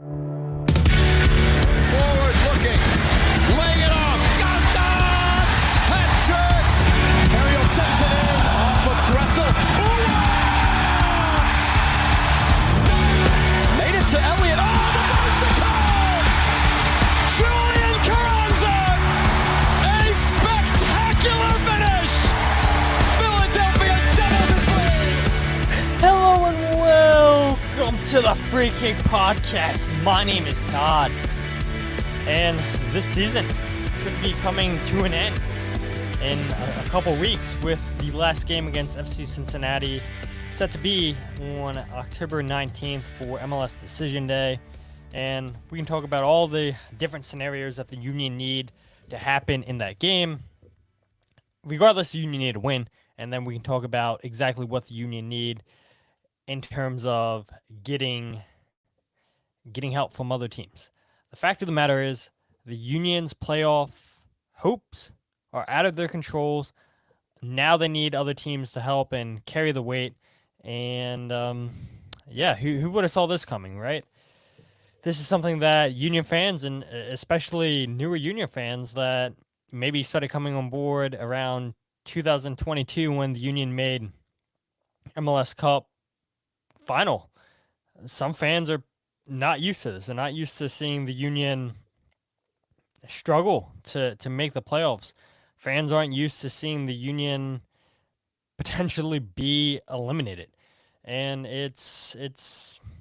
Forward looking, laying it off. Justin! Hat-trick! Ariel sends it in off of Gressel. Made it to Elliott. Oh, the bicycle! Julian Carranza! A spectacular finish! Philadelphia doubles its lead! Hello and welcome to the Free Kick Podcast. My name is Todd, and this season could be coming to an end in a couple weeks with the last game against FC Cincinnati set to be on October 19th for MLS Decision Day. And we can talk about all the different scenarios that the Union need to happen in that game. Regardless, the Union need to win, and then we can talk about exactly what the Union need in terms of getting help from other teams. The fact of the matter is the Union's playoff hopes are out of their controls. Now they need other teams to help and carry the weight. And who would have saw this coming, right? This is something that Union fans, and especially newer Union fans that maybe started coming on board around 2022 when the Union made MLS Cup final. Some fans are not used to this. They're not used to seeing the Union struggle to make the playoffs. Fans aren't used to seeing the Union potentially be eliminated. And it's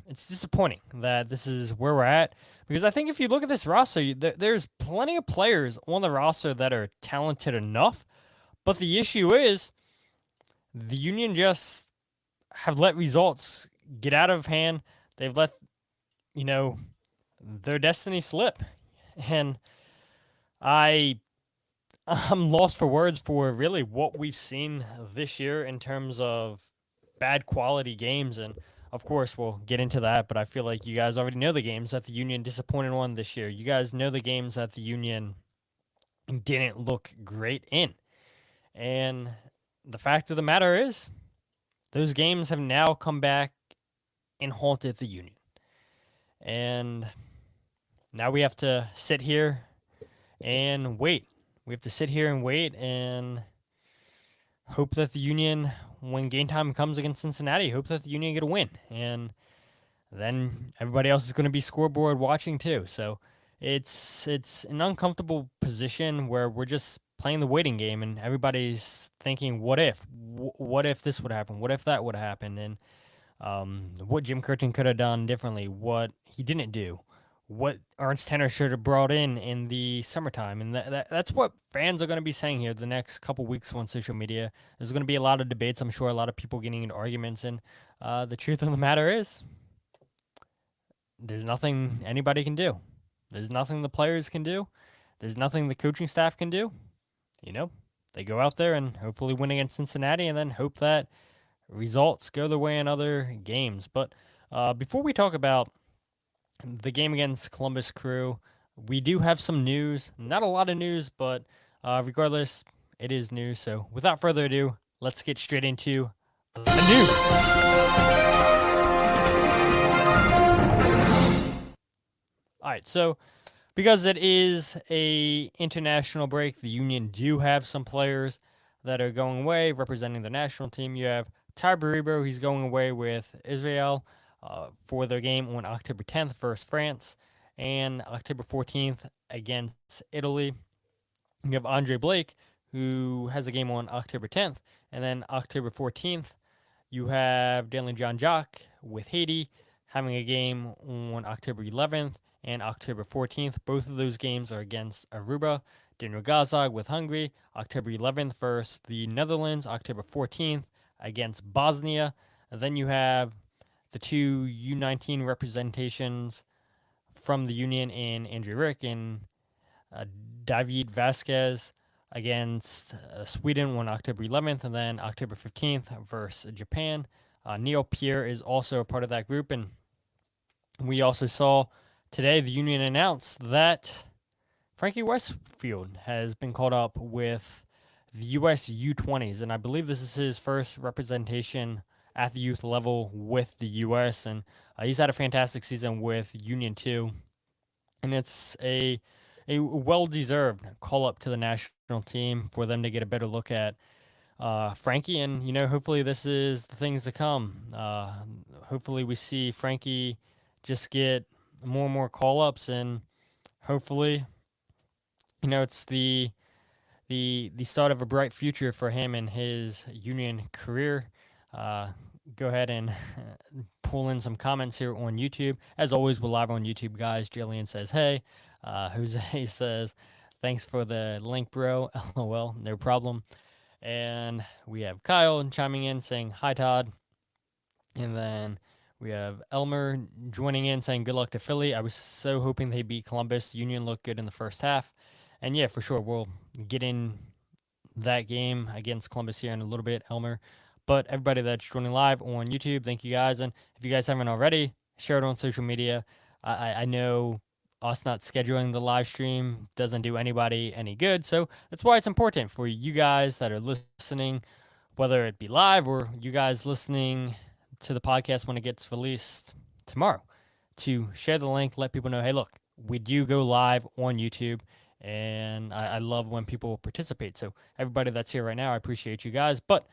disappointing that this is where we're at, because I think if you look at this roster, there's plenty of players on the roster that are talented enough, but the issue is the Union just have let results get out of hand. They've let, their destiny slip. And I'm lost for words for really what we've seen this year in terms of bad quality games. And of course, we'll get into that, but I feel like you guys already know the games that the Union disappointed on this year. You guys know the games that the Union didn't look great in. And the fact of the matter is, those games have now come back and haunted the Union. And now we have to sit here and wait. We have to sit here and wait and hope that the Union, when game time comes against Cincinnati, hope that the Union get a win. And then everybody else is going to be scoreboard watching too. So it's an uncomfortable position where we're just playing the waiting game, and everybody's thinking, what if this would happen? What if that would happen? And what Jim Curtin could have done differently, what he didn't do, what Ernst Tanner should have brought in the summertime. And that's what fans are going to be saying here the next couple weeks on social media. There's going to be a lot of debates, I'm sure, a lot of people getting into arguments. And the truth of the matter is, there's nothing anybody can do. There's nothing the players can do. There's nothing the coaching staff can do. They go out there and hopefully win against Cincinnati and then hope that results go their way in other games. But before we talk about the game against Columbus Crew, we do have some news. Not a lot of news, but regardless, it is news. So without further ado, let's get straight into the news. All right, so because it is a international break, the Union do have some players that are going away representing the national team. You have Ty Baribo, he's going away with Israel for their game on October 10th versus France and October 14th against Italy. You have Andre Blake, who has a game on October 10th, and then October 14th, you have Daniel Jean-Jacques with Haiti having a game on October 11th and October 14th. Both of those games are against Aruba. Daniel Gazag with Hungary, October 11th versus the Netherlands, October 14th against Bosnia. And then you have the two U19 representations from the Union in Andrew Rick and David Vasquez against Sweden on October 11th, and then October 15th versus Japan. Neil Pierre is also a part of that group, and we also saw today the Union announced that Frankie Westfield has been called up with the U.S. U20s, and I believe this is his first representation at the youth level with the U.S., and he's had a fantastic season with Union too, and it's a well-deserved call-up to the national team for them to get a better look at Frankie, and hopefully this is the things to come. Hopefully we see Frankie just get more and more call-ups, and hopefully it's the start of a bright future for him in his Union career. Uh, Go ahead and pull in some comments here on YouTube. As always, we're live on YouTube, guys. Jillian says, hey. Jose says, thanks for the link, bro. LOL, no problem. And we have Kyle chiming in saying, hi, Todd. And then we have Elmer joining in saying, good luck to Philly. I was so hoping they beat Columbus. Union looked good in the first half. And yeah, for sure, we'll get in that game against Columbus here in a little bit, Elmer. But everybody that's joining live on YouTube, thank you guys. And if you guys haven't already, share it on social media. I know us not scheduling the live stream doesn't do anybody any good. So that's why it's important for you guys that are listening, whether it be live or you guys listening to the podcast when it gets released tomorrow, to share the link, let people know, hey, look, we do go live on YouTube. And I love when people participate. So everybody that's here right now, I appreciate you guys. But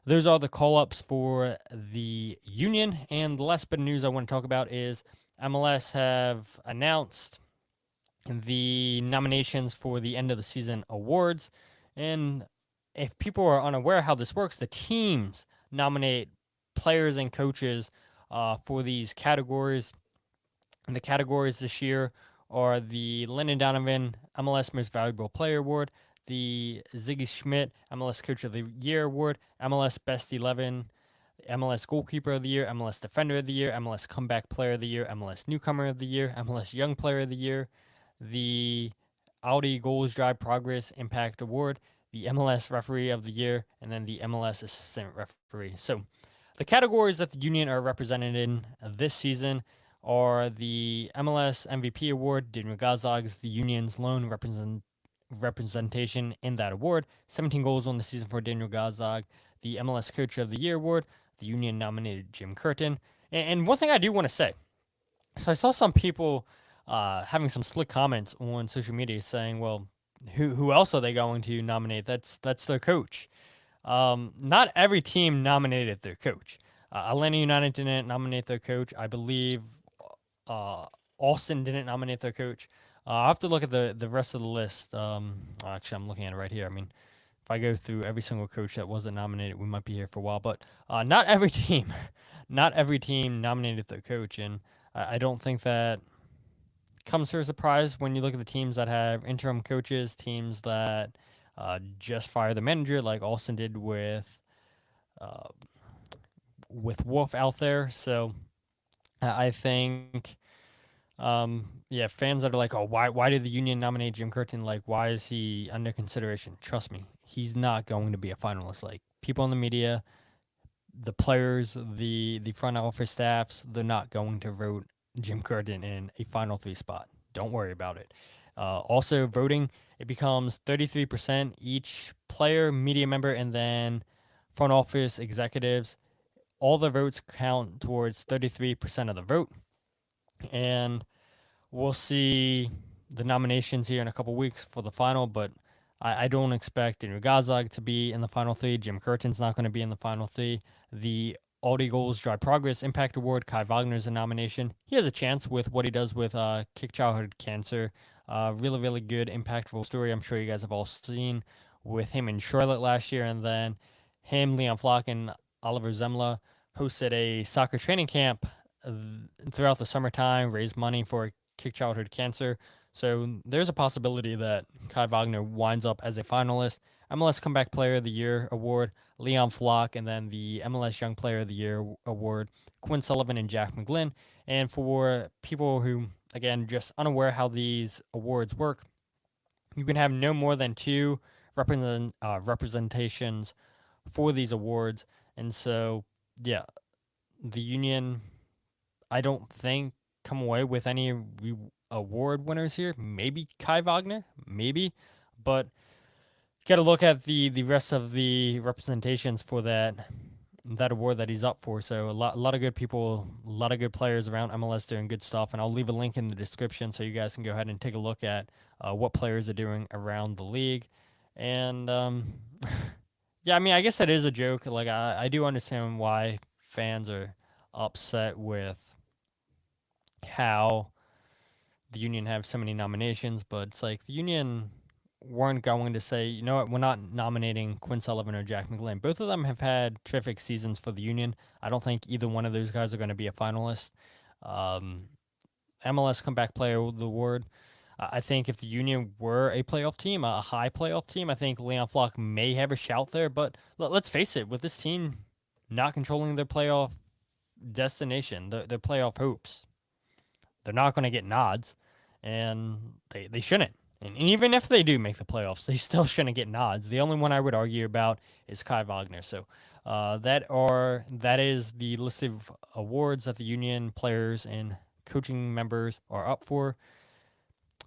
those are the call-ups for the Union. And the last bit of news I want to talk about is MLS have announced the nominations for the end of the season awards. And if people are unaware how this works, the teams nominate players and coaches for these categories. And the categories this year are the Landon Donovan MLS Most Valuable Player Award, the Ziggy Schmidt MLS Coach of the Year Award, MLS Best 11, MLS Goalkeeper of the Year, MLS Defender of the Year, MLS Comeback Player of the Year, MLS Newcomer of the Year, MLS Young Player of the Year, the Audi Goals Drive Progress Impact Award, the MLS Referee of the Year, and then the MLS Assistant Referee. So the categories that the Union are represented in this season are the MLS MVP Award. Daniel Gazag's the Union's lone representation in that award. 17 goals on the season for Daniel Gazag. The MLS Coach of the Year Award. The Union nominated Jim Curtin. And one thing I do want to say. So I saw some people having some slick comments on social media saying, well, who else are they going to nominate? That's their coach. Not every team nominated their coach. Atlanta United didn't nominate their coach. I believe Austin didn't nominate their coach. I'll have to look at the rest of the list. Actually, I'm looking at it right here. I mean, if I go through every single coach that wasn't nominated, we might be here for a while. But not every team, not every team nominated their coach, and I don't think that comes to a surprise when you look at the teams that have interim coaches, teams that just fire the manager, like Austin did with Wolf out there. So I think, fans that are like, oh, why did the Union nominate Jim Curtin? Like, why is he under consideration? Trust me, he's not going to be a finalist. Like, people in the media, the players, the front office staffs, they're not going to vote Jim Curtin in a final 3 spot. Don't worry about it. Also, voting, it becomes 33% each player, media member, and then front office executives. All the votes count towards 33% of the vote. And we'll see the nominations here in a couple weeks for the final, but I don't expect Daniel Gazag to be in the final 3. Jim Curtin's not going to be in the final 3. The Audi Goals Drive Progress Impact Award, Kai Wagner's a nomination. He has a chance with what he does with kick childhood cancer. Really, really good, impactful story. I'm sure you guys have all seen with him in Charlotte last year. And then him, Leon Flock, and Oliver Zemla hosted a soccer training camp throughout the summertime, raised money for kick childhood cancer. So there's a possibility that Kai Wagner winds up as a finalist. MLS Comeback Player of the Year Award, Leon Flock, and then the MLS Young Player of the Year Award, Quinn Sullivan and Jack McGlynn. And for people who, again, just unaware how these awards work, you can have no more than 2 representations for these awards. And so, yeah, the Union, I don't think, come away with any award winners here. Maybe Kai Wagner, maybe, but got to look at the rest of the representations for that that award that he's up for. So a lot of good people, a lot of good players around MLS doing good stuff. And I'll leave a link in the description so you guys can go ahead and take a look at what players are doing around the league. And yeah, I mean, I guess that is a joke. Like I do understand why fans are upset with how the Union have so many nominations, but it's like the Union weren't going to say, you know what, we're not nominating Quinn Sullivan or Jack McGlynn. Both of them have had terrific seasons for the Union. I don't think either one of those guys are going to be a finalist. MLS Comeback Player of the Award. I think if the Union were a playoff team, a high playoff team, I think Leon Flock may have a shout there. But let's face it, with this team not controlling their playoff destination, their playoff hopes, they're not going to get nods, and they shouldn't. And even if they do make the playoffs, they still shouldn't get nods. The only one I would argue about is Kai Wagner. So that is the list of awards that the Union players and coaching members are up for.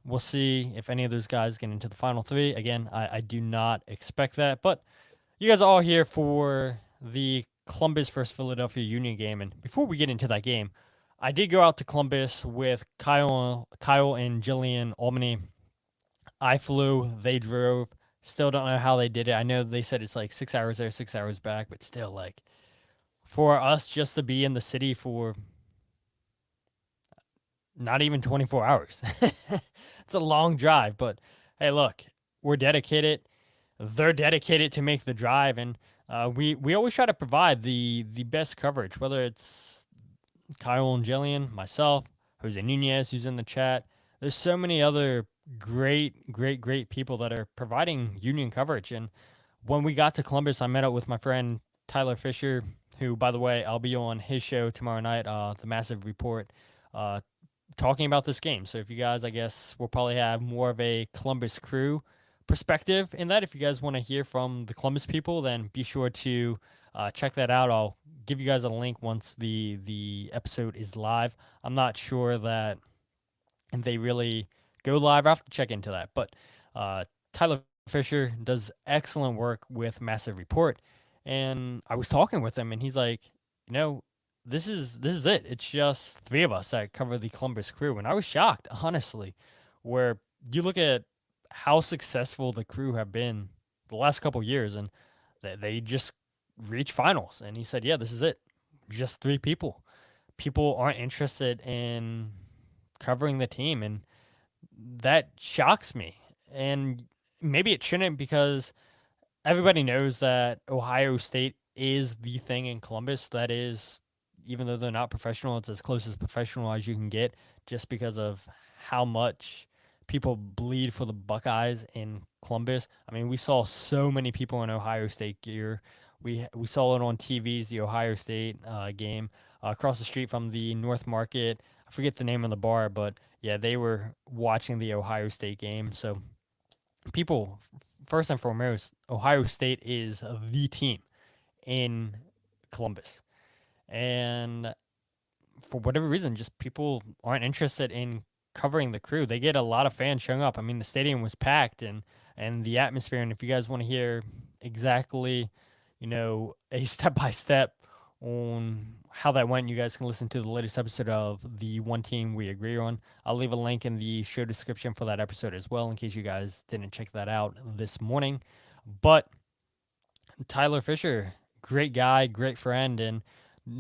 We'll see if any of those guys get into the final three. Again, I do not expect that, but you guys are all here for the Columbus versus Philadelphia Union game. And before we get into that game, I did go out to Columbus with Kyle and Jillian Albany. I flew, they drove. Still don't know how they did it. I know they said it's like 6 hours there, 6 hours back, but still, like, for us just to be in the city for not even 24 hours. It's a long drive, but hey, look, we're dedicated. They're dedicated to make the drive, and we always try to provide the best coverage, whether it's Kyle and Jillian, myself, Jose Nunez, who's in the chat. There's so many other great people that are providing Union coverage. And when we got to Columbus, I met up with my friend Tyler Fisher, who, by the way, I'll be on his show tomorrow night, The Massive Report, talking about this game. So if you guys, I guess, we'll probably have more of a Columbus Crew perspective in that. If you guys want to hear from the Columbus people, then be sure to check that out. I'll give you guys a link once the episode is live. I'm not sure that they really go live. I have to check into that. But Tyler Fisher does excellent work with Massive Report. And I was talking with him, and he's like, you know, this is it. It's just three of us that cover the Columbus Crew. And I was shocked, honestly, where you look at how successful the Crew have been the last couple years, and they just reach finals. And he said, yeah, this is it. Just three people. People aren't interested in covering the team, and that shocks me. And maybe it shouldn't, because everybody knows that Ohio State is the thing in Columbus. That is, even though they're not professional, it's as close as professional as you can get, just because of how much people bleed for the Buckeyes in Columbus. I mean, we saw so many people in Ohio State gear. We saw it on TVs, the Ohio State game across the street from the North Market. I forget the name of the bar, but yeah, they were watching the Ohio State game. So people, first and foremost, Ohio State is the team in Columbus. And for whatever reason, just people aren't interested in covering the Crew. They get a lot of fans showing up. I mean, the stadium was packed, and the atmosphere. And if you guys want to hear exactly, you know, a step-by-step on how that went, you guys can listen to the latest episode of the One Team We Agree On. I'll leave a link in the show description for that episode as well, in case you guys didn't check that out this morning. But Tyler Fisher, great guy, great friend, and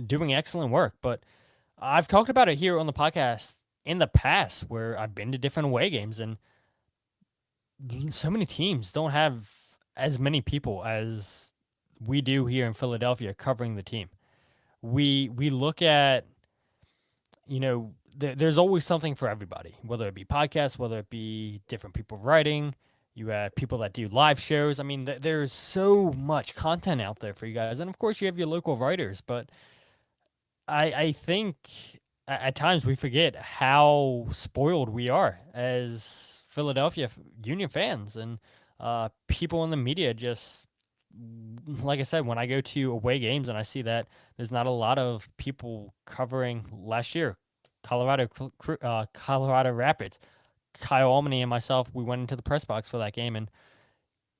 doing excellent work. But I've talked about it here on the podcast in the past, where I've been to different away games, and so many teams don't have as many people as we do here in Philadelphia covering the team. We look at, you know, there's always something for everybody, whether it be podcasts, whether it be different people writing. You have people that do live shows. I mean, there's so much content out there for you guys. And of course, you have your local writers. But I think at times we forget how spoiled we are as Philadelphia Union fans. And people in the media just, like I said, when I go to away games and I see that there's not a lot of people covering last year, Colorado Rapids, Kyle Albany and myself, we went into the press box for that game, and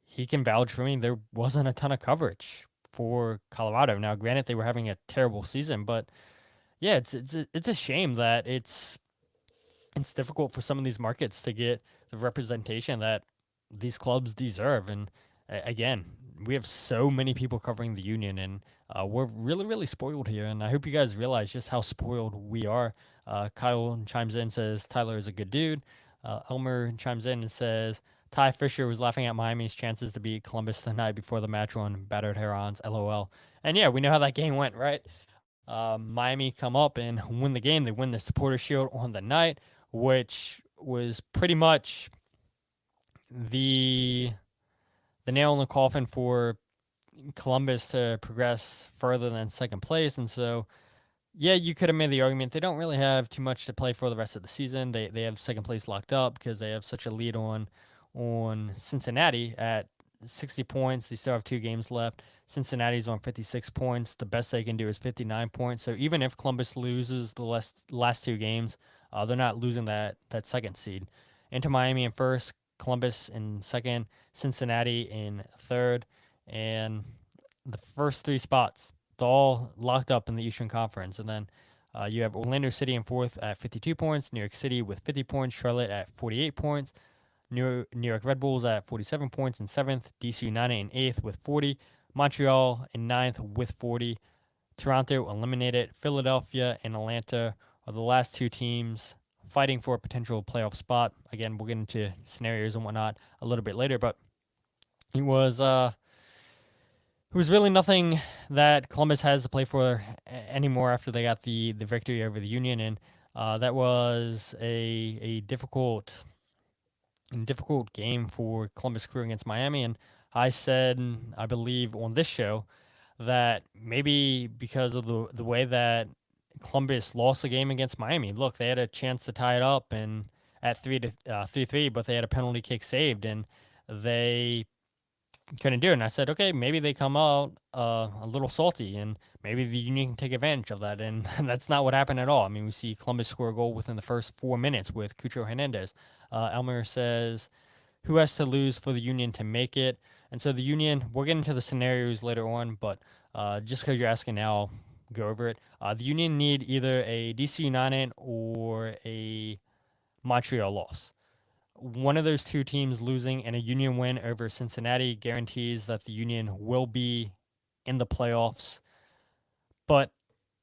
he can vouch for me. There wasn't a ton of coverage for Colorado. Now, granted, they were having a terrible season, but yeah, it's a shame that it's difficult for some of these markets to get the representation that these clubs deserve. And again, we have so many people covering the Union, and we're really, really spoiled here. And I hope you guys realize just how spoiled we are. Kyle chimes in and says Tyler is a good dude. Elmer chimes in and says Ty Fisher was laughing at Miami's chances to beat Columbus the night before the match on battered Herons. LOL. And yeah, we know how that game went, right? Miami come up and win the game. They win the Supporter Shield on the night, which was pretty much the nail in the coffin for Columbus to progress further than second place. And so, yeah, you could have made the argument they don't really have too much to play for the rest of the season. They have second place locked up because they have such a lead on Cincinnati at 60 points. They still have 2 games left. Cincinnati's on 56 points. The best they can do is 59 points. So even if Columbus loses the last 2 games, they're not losing that second seed. Into Miami in first, Columbus in second, Cincinnati in third, and the first 3 spots, they're all locked up in the Eastern Conference. And then you have Orlando City in fourth at 52 points, New York City with 50 points, Charlotte at 48 points, New York Red Bulls at 47 points in seventh, DC United in eighth with 40, Montreal in ninth with 40, Toronto eliminated, Philadelphia and Atlanta are the last 2 teams fighting for a potential playoff spot. Again, we'll get into scenarios and whatnot a little bit later, but it was really nothing that Columbus has to play for anymore after they got the victory over the Union, and that was a difficult game for Columbus Crew against Miami. And I said, I believe on this show, that maybe because of the way that Columbus lost the game against Miami. Look, they had a chance to tie it up and at 3-3, but they had a penalty kick saved, and they couldn't do it. And I said, okay, maybe they come out a little salty, and maybe the Union can take advantage of that. And that's not what happened at all. I mean, we see Columbus score a goal within the first 4 minutes with Cucho Hernandez. Elmer says, who has to lose for the Union to make it? And so the Union, we'll get into the scenarios later on, but just because you're asking now, I'll go over it. The Union need either a DC United or a Montreal loss. One of those 2 teams losing and a Union win over Cincinnati guarantees that the Union will be in the playoffs. But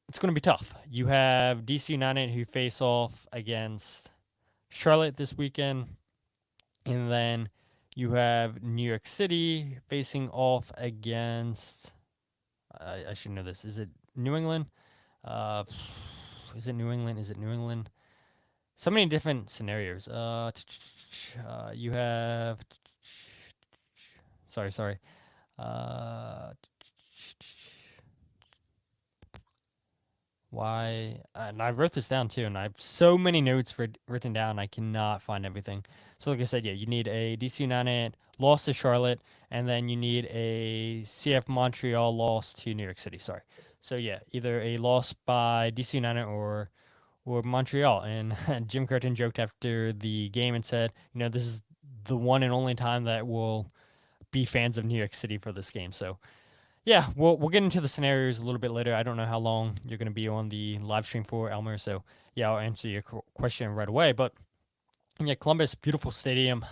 it's going to be tough. You have DC United who face off against Charlotte this weekend, and then you have New York City facing off against, I should know this, is it New England? Is it New England? Is it New England? So many different scenarios. You have, sorry. Why? And I wrote this down too, and I have so many notes written down, I cannot find everything. So like I said, yeah, you need a DC United loss to Charlotte, and then you need a CF Montreal loss to New York City. Sorry. So yeah, either a loss by DC United or Montreal. And Jim Curtin joked after the game and said, this is the one and only time that we'll be fans of New York City for this game. So yeah, we'll get into the scenarios a little bit later. I don't know how long you're going to be on the live stream for, Elmer. So yeah, I'll answer your question right away. But yeah, Columbus, beautiful stadium.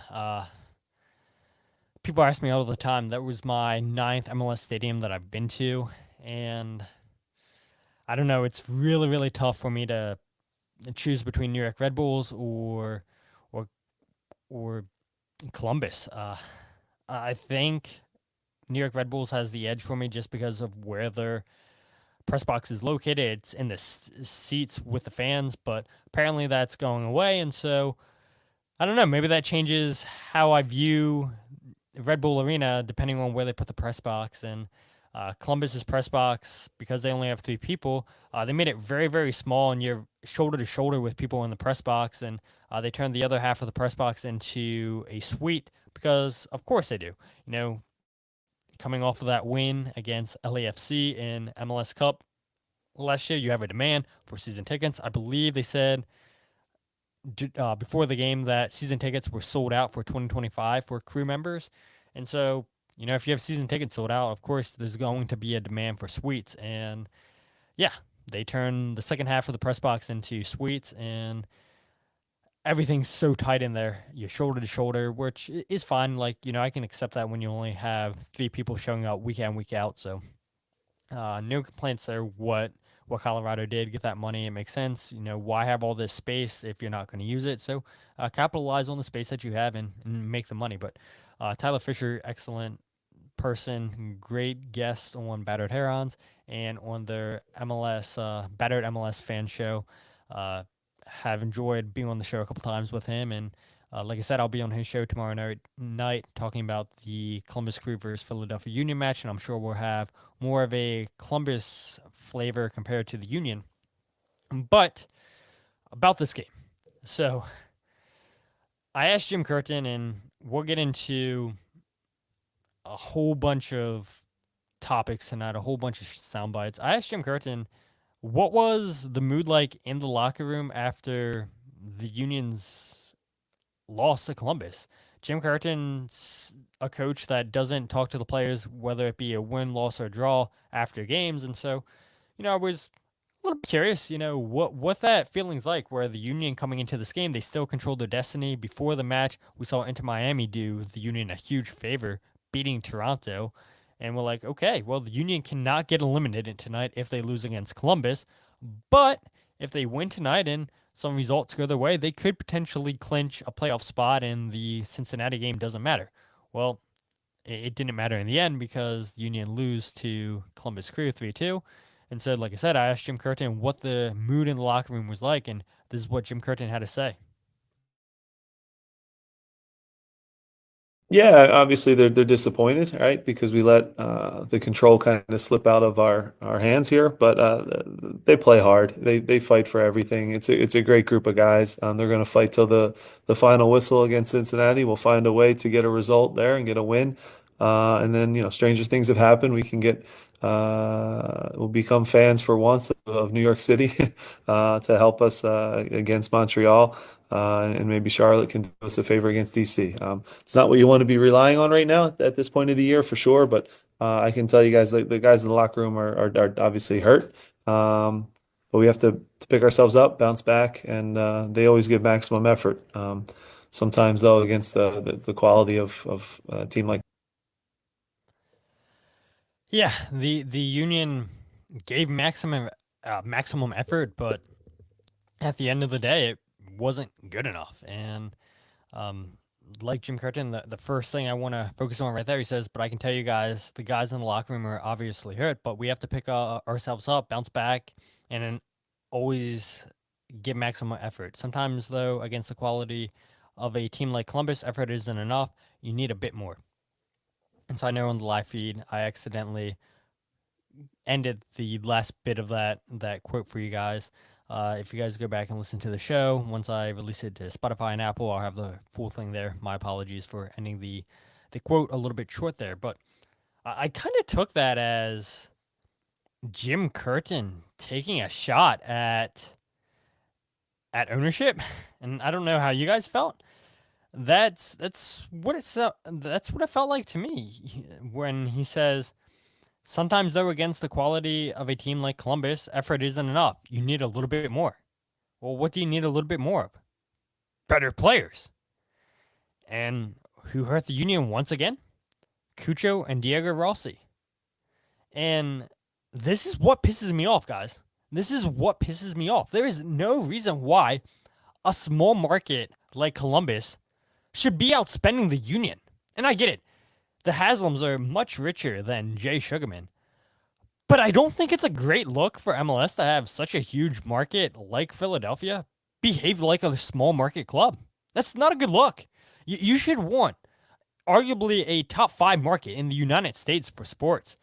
People ask me all the time. That was my 9th MLS stadium that I've been to, and I don't know. It's really, really tough for me to choose between New York Red Bulls or Columbus. I think New York Red Bulls has the edge for me just because of where their press box is located. It's in the seats with the fans, but apparently that's going away, and so I don't know. Maybe that changes how I view Red Bull Arena depending on where they put the press box. And Columbus's press box, because they only have 3 people, they made it very, very small, and you're shoulder to shoulder with people in the press box. And they turned the other half of the press box into a suite because, of course, they do. Coming off of that win against LAFC in MLS Cup last year, you have a demand for season tickets. I believe they said before the game that season tickets were sold out for 2025 for crew members. And so if you have season tickets sold out, of course there's going to be a demand for suites. And yeah, they turn the second half of the press box into suites, and everything's so tight in there. You're shoulder to shoulder, which is fine. Like, I can accept that when you only have 3 people showing up week in, week out. So no complaints there. What Colorado did, get that money, it makes sense. Why have all this space if you're not going to use it? So capitalize on the space that you have and make the money. But Tyler Fisher, excellent person, great guest on Battered Herons and on their Battered MLS fan show. Have enjoyed being on the show a couple times with him, and like I said, I'll be on his show tomorrow night talking about the Columbus Crew versus Philadelphia Union match, and I'm sure we'll have more of a Columbus flavor compared to the Union. But about this game, so I asked Jim Curtin, and we'll get into a whole bunch of topics tonight, a whole bunch of sound bites. I asked Jim Curtin, what was the mood like in the locker room after the Union's loss to Columbus? Jim Curtin's a coach that doesn't talk to the players, whether it be a win, loss, or draw after games. And so, I was a little bit curious, what that feeling's like, where the Union coming into this game, they still controlled their destiny. Before the match, we saw Inter Miami do the Union a huge favor, beating Toronto. And we're like, okay, well, the Union cannot get eliminated tonight if they lose against Columbus. But if they win tonight and some results go their way, they could potentially clinch a playoff spot, and the Cincinnati game doesn't matter. Well, it didn't matter in the end because the Union lose to Columbus Crew 3-2. And so, like I said, I asked Jim Curtin what the mood in the locker room was like, and this is what Jim Curtin had to say. Yeah, obviously they're disappointed, right? Because we let the control kind of slip out of our hands here. But they play hard. They fight for everything. It's a great group of guys. They're going to fight till the final whistle against Cincinnati. We'll find a way to get a result there and get a win. And then stranger things have happened. We'll become fans for once of New York City to help us against Montreal. And maybe Charlotte can do us a favor against DC. It's not what you want to be relying on right now at this point of the year for sure, but I can tell you guys, the guys in the locker room are obviously hurt. But we have to pick ourselves up, bounce back, and they always give maximum effort. Sometimes though, against the quality of a team like. Yeah, the Union gave maximum effort, but at the end of the day, it wasn't good enough. And like Jim Curtin, the first thing I want to focus on right there, he says, but I can tell you guys, the guys in the locker room are obviously hurt, but we have to pick ourselves up, bounce back, and then always give maximum effort. Sometimes, though, against the quality of a team like Columbus, effort isn't enough. You need a bit more. And so I know on the live feed, I accidentally ended the last bit of that quote for you guys. If you guys go back and listen to the show, once I release it to Spotify and Apple, I'll have the full thing there. My apologies for ending the quote a little bit short there. But I kind of took that as Jim Curtin taking a shot at ownership. And I don't know how you guys felt. That's what it felt like to me when he says, sometimes, though, against the quality of a team like Columbus, effort isn't enough. You need a little bit more. Well, what do you need a little bit more of? Better players. And who hurt the Union once again? Cucho and Diego Rossi. And this is what pisses me off, guys. This is what pisses me off. There is no reason why a small market like Columbus should be outspending the Union. And I get it. The Haslams are much richer than Jay Sugarman. But I don't think it's a great look for MLS to have such a huge market like Philadelphia behave like a small market club. That's not a good look. You should want arguably a top 5 market in the United States for sports.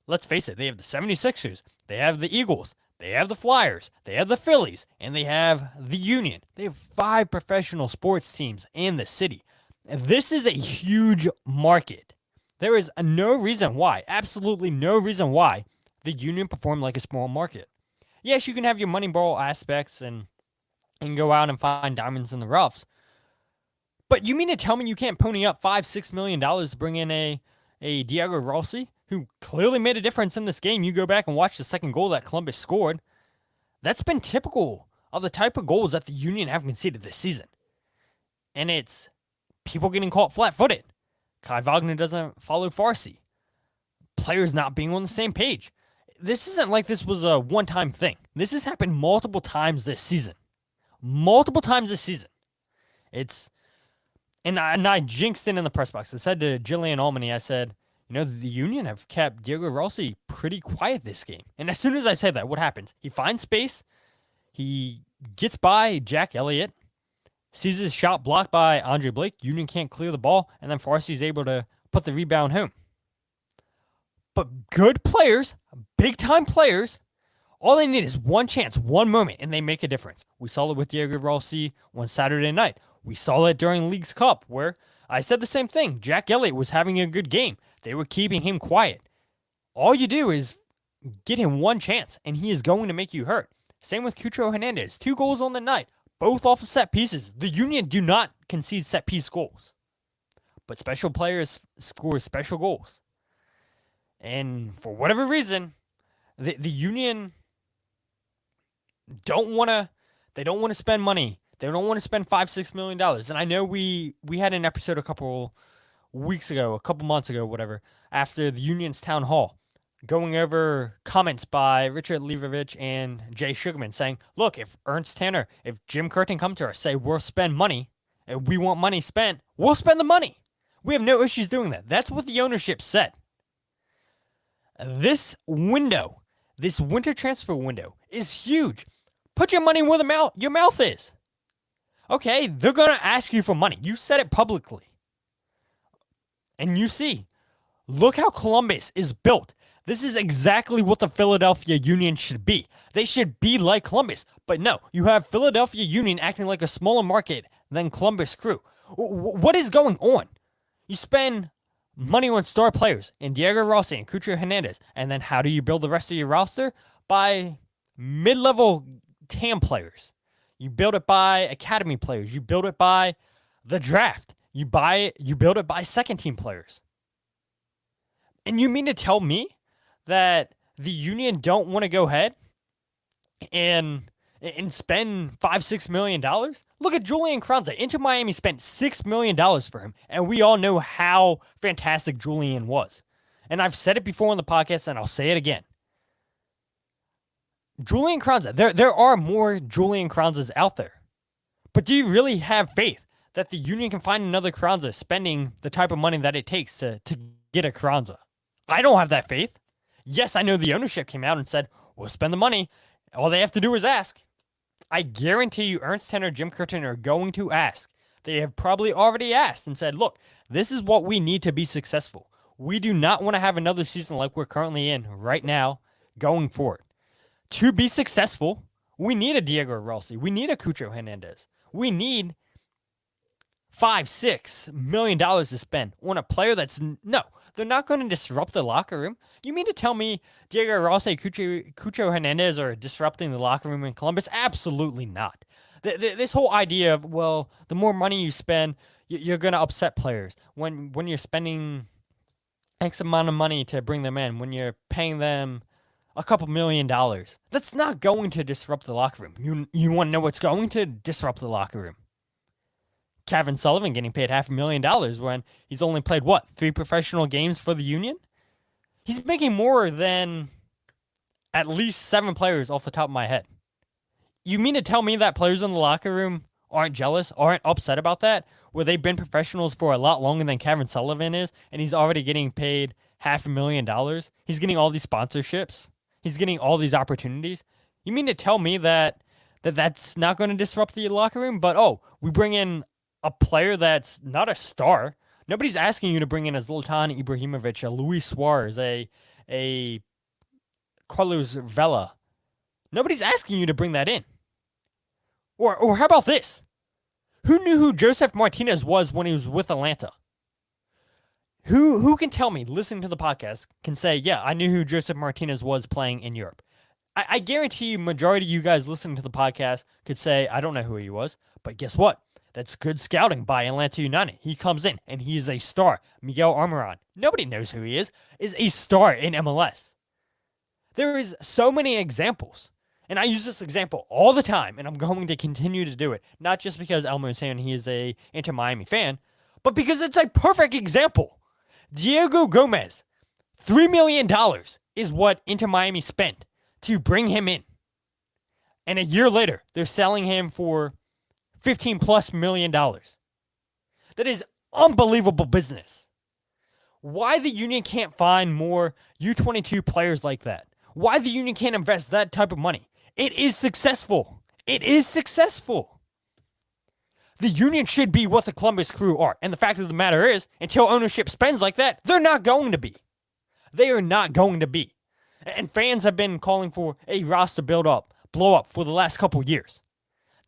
Let's face it, they have the 76ers, they have the Eagles, they have the Flyers, they have the Phillies, and they have the Union. They have 5 professional sports teams in the city. And this is a huge market. There is no reason why, absolutely no reason why, the Union perform like a small market. Yes, you can have your Moneyball aspects and go out and find diamonds in the roughs. But you mean to tell me you can't pony up $5-6 million to bring in a a Diego Rossi, who clearly made a difference in this game. You go back and watch the second goal that Columbus scored. That's been typical of the type of goals that the Union have conceded this season. And it's people getting caught flat-footed. Kai Wagner doesn't follow Farsi. Players not being on the same page. This isn't like this was a one-time thing. This has happened multiple times this season. Multiple times this season. And I jinxed it in the press box. I said to Jillian Almany, I said, the Union have kept Diego Rossi pretty quiet this game. And as soon as I say that, what happens? He finds space. He gets by Jack Elliott. Sees his shot blocked by Andre Blake. Union can't clear the ball. And then Farsi's able to put the rebound home. But good players, big-time players, all they need is one chance, one moment, and they make a difference. We saw it with Diego Rossi on Saturday night. We saw it during League's Cup, where I said the same thing. Jack Elliott was having a good game. They were keeping him quiet. All you do is get him one chance, and he is going to make you hurt. Same with Cucho Hernandez. 2 goals on the night, both off of set pieces. The Union do not concede set-piece goals. But special players score special goals. And for whatever reason, the Union don't want to spend money. They don't want to spend $5-6 million. And I know we had an episode a couple months ago, whatever, after the Union's town hall, going over comments by Richard Leverich and Jay Sugarman saying, look, if Ernst Tanner, if Jim Curtin come to us, say we'll spend money, and we want money spent, we'll spend the money. We have no issues doing that. That's what the ownership said. This window, this winter transfer window, is huge. Put your money where your mouth is. Okay, they're going to ask you for money. You said it publicly. And you see, look how Columbus is built. This is exactly what the Philadelphia Union should be. They should be like Columbus. But no, you have Philadelphia Union acting like a smaller market than Columbus Crew. What is going on? You spend money on star players in Diego Rossi and Cucho Hernandez. And then how do you build the rest of your roster? By mid-level TAM players. You build it by academy players. You build it by the draft. You build it by second-team players. And you mean to tell me that the Union don't want to go ahead and spend $5-6 million? Look at Julian Kranza. Inter Miami spent $6 million for him, and we all know how fantastic Julian was. And I've said it before on the podcast, and I'll say it again. Julian Kranza, there are more Julian Kranzas out there. But do you really have faith that the Union can find another Kranza spending the type of money that it takes to get a Kranza? I don't have that faith. Yes, I know the ownership came out and said, we'll spend the money. All they have to do is ask. I guarantee you Ernst Tanner and Jim Curtin are going to ask. They have probably already asked and said, look, this is what we need to be successful. We do not want to have another season like we're currently in right now going forward. To be successful, we need a Diego Rossi. We need a Cucho Hernandez. We need $5-6 million to spend on a player no, they're not going to disrupt the locker room. You mean to tell me Diego Rossi, Cucho Hernandez are disrupting the locker room in Columbus? Absolutely not. This whole idea of, well, the more money you spend, you're going to upset players. When you're spending X amount of money to bring them in, when you're paying them a couple $1 million, that's not going to disrupt the locker room. You want to know what's going to disrupt the locker room? Kevin Sullivan getting paid $500,000 when he's only played, 3 professional games for the Union? He's making more than at least 7 players off the top of my head. You mean to tell me that players in the locker room aren't jealous, aren't upset about that, where they've been professionals for a lot longer than Kevin Sullivan is, and he's already getting paid $500,000? He's getting all these sponsorships. He's getting all these opportunities. You mean to tell me that's not going to disrupt the locker room? But, we bring in a player that's not a star. Nobody's asking you to bring in a Zlatan Ibrahimovic, a Luis Suarez, a Carlos Vela. Nobody's asking you to bring that in. Or how about this? Who knew who Joseph Martinez was when he was with Atlanta? Who can tell me, listening to the podcast, can say, yeah, I knew who Joseph Martinez was playing in Europe? I guarantee you majority of you guys listening to the podcast could say, I don't know who he was. But guess what? That's good scouting by Atlanta United. He comes in and he is a star. Miguel Almiron, nobody knows who he is a star in MLS. There is so many examples. And I use this example all the time, and I'm going to continue to do it. Not just because Elmo is saying he is a Inter Miami fan, but because it's a perfect example. Diego Gomez, $3 million is what Inter Miami spent to bring him in. And a year later, they're selling him for $15+ million. That is unbelievable business. Why the Union can't find more U22 players like that? Why the Union can't invest that type of money? It is successful. It is successful. The Union should be what the Columbus Crew are. And the fact of the matter is, until ownership spends like that, they're not going to be. They are not going to be. And fans have been calling for a roster blow up for the last couple years.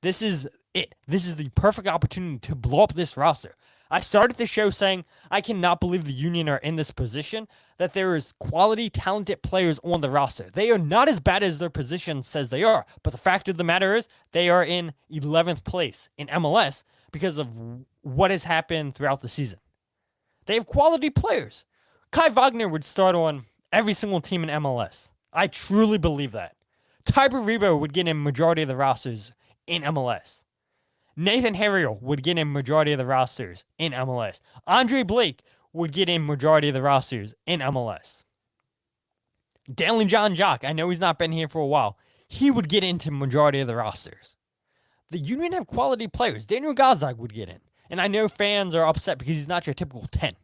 This is it. This is the perfect opportunity to blow up this roster. I started the show saying I cannot believe the Union are in this position, that there is quality, talented players on the roster. They are not as bad as their position says they are, but the fact of the matter is they are in 11th place in MLS because of what has happened throughout the season. They have quality players. Kai Wagner would start on every single team in MLS. I truly believe that. Tyber Rebo would get in majority of the rosters in MLS. Nathan Harriel would get in majority of the rosters in MLS. Andre Blake would get in majority of the rosters in MLS. Dalen John Jock, I know he's not been here for a while. He would get into majority of the rosters. The Union have quality players. Daniel Gazdag would get in. And I know fans are upset because he's not your typical 10.